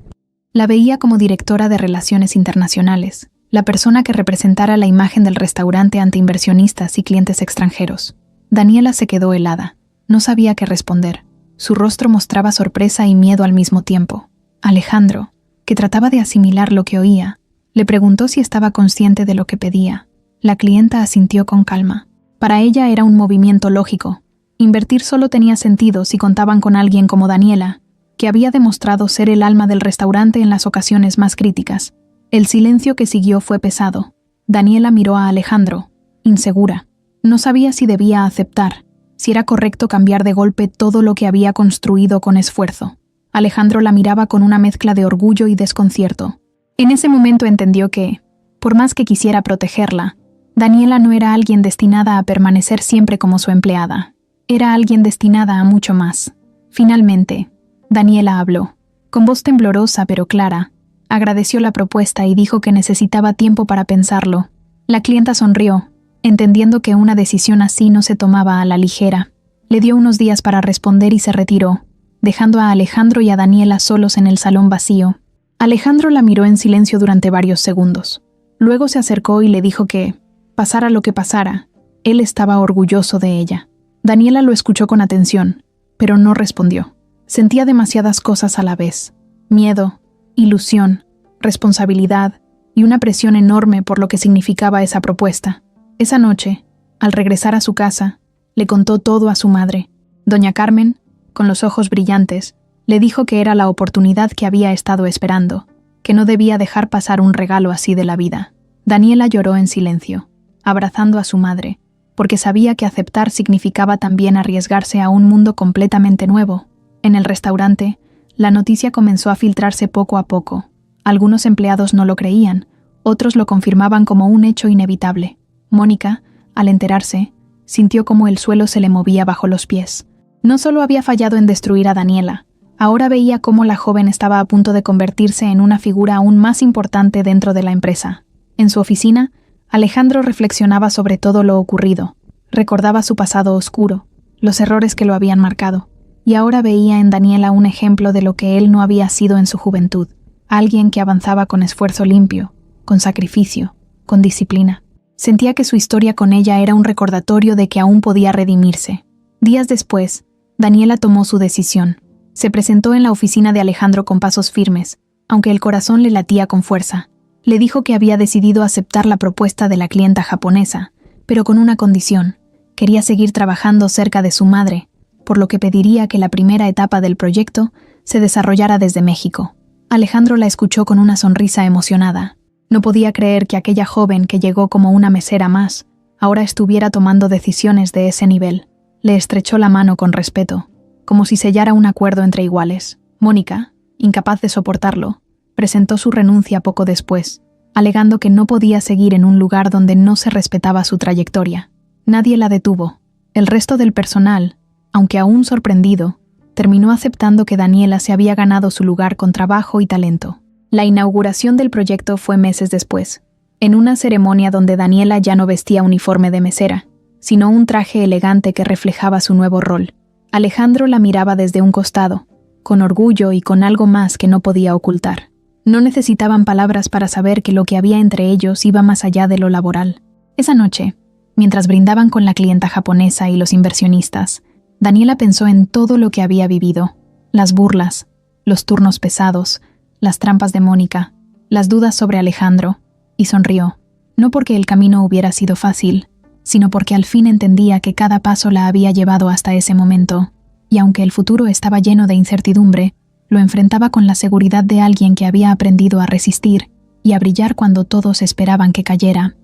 La veía como directora de Relaciones Internacionales, la persona que representara la imagen del restaurante ante inversionistas y clientes extranjeros. Daniela se quedó helada. No sabía qué responder. Su rostro mostraba sorpresa y miedo al mismo tiempo. Alejandro, que trataba de asimilar lo que oía, le preguntó si estaba consciente de lo que pedía. La clienta asintió con calma. Para ella era un movimiento lógico. Invertir solo tenía sentido si contaban con alguien como Daniela, que había demostrado ser el alma del restaurante en las ocasiones más críticas. El silencio que siguió fue pesado. Daniela miró a Alejandro, insegura. No sabía si debía aceptar, si era correcto cambiar de golpe todo lo que había construido con esfuerzo. Alejandro la miraba con una mezcla de orgullo y desconcierto. En ese momento entendió que, por más que quisiera protegerla, Daniela no era alguien destinada a permanecer siempre como su empleada. Era alguien destinada a mucho más. Finalmente, Daniela habló. Con voz temblorosa pero clara, agradeció la propuesta y dijo que necesitaba tiempo para pensarlo. La clienta sonrió, entendiendo que una decisión así no se tomaba a la ligera. Le dio unos días para responder y se retiró, dejando a Alejandro y a Daniela solos en el salón vacío. Alejandro la miró en silencio durante varios segundos. Luego se acercó y le dijo que, pasara lo que pasara, él estaba orgulloso de ella. Daniela lo escuchó con atención, pero no respondió. Sentía demasiadas cosas a la vez: miedo, ilusión, responsabilidad y una presión enorme por lo que significaba esa propuesta. Esa noche, al regresar a su casa, le contó todo a su madre. Doña Carmen, con los ojos brillantes, le dijo que era la oportunidad que había estado esperando, que no debía dejar pasar un regalo así de la vida. Daniela lloró en silencio, abrazando a su madre, porque sabía que aceptar significaba también arriesgarse a un mundo completamente nuevo. En el restaurante, la noticia comenzó a filtrarse poco a poco. Algunos empleados no lo creían, otros lo confirmaban como un hecho inevitable. Mónica, al enterarse, sintió como el suelo se le movía bajo los pies. No solo había fallado en destruir a Daniela, ahora veía cómo la joven estaba a punto de convertirse en una figura aún más importante dentro de la empresa. En su oficina, Alejandro reflexionaba sobre todo lo ocurrido. Recordaba su pasado oscuro, los errores que lo habían marcado, y ahora veía en Daniela un ejemplo de lo que él no había sido en su juventud, alguien que avanzaba con esfuerzo limpio, con sacrificio, con disciplina. Sentía que su historia con ella era un recordatorio de que aún podía redimirse. Días después, Daniela tomó su decisión. Se presentó en la oficina de Alejandro con pasos firmes, aunque el corazón le latía con fuerza. Le dijo que había decidido aceptar la propuesta de la clienta japonesa, pero con una condición: quería seguir trabajando cerca de su madre, por lo que pediría que la primera etapa del proyecto se desarrollara desde México. Alejandro la escuchó con una sonrisa emocionada. No podía creer que aquella joven que llegó como una mesera más, ahora estuviera tomando decisiones de ese nivel. Le estrechó la mano con respeto, como si sellara un acuerdo entre iguales. Mónica, incapaz de soportarlo, presentó su renuncia poco después, alegando que no podía seguir en un lugar donde no se respetaba su trayectoria. Nadie la detuvo. El resto del personal, aunque aún sorprendido, terminó aceptando que Daniela se había ganado su lugar con trabajo y talento. La inauguración del proyecto fue meses después, en una ceremonia donde Daniela ya no vestía uniforme de mesera, sino un traje elegante que reflejaba su nuevo rol. Alejandro la miraba desde un costado, con orgullo y con algo más que no podía ocultar. No necesitaban palabras para saber que lo que había entre ellos iba más allá de lo laboral. Esa noche, mientras brindaban con la clienta japonesa y los inversionistas, Daniela pensó en todo lo que había vivido: las burlas, los turnos pesados, las trampas de Mónica, las dudas sobre Alejandro, y sonrió, no porque el camino hubiera sido fácil, sino porque al fin entendía que cada paso la había llevado hasta ese momento. y aunque el futuro estaba lleno de incertidumbre, lo enfrentaba con la seguridad de alguien que había aprendido a resistir y a brillar cuando todos esperaban que cayera.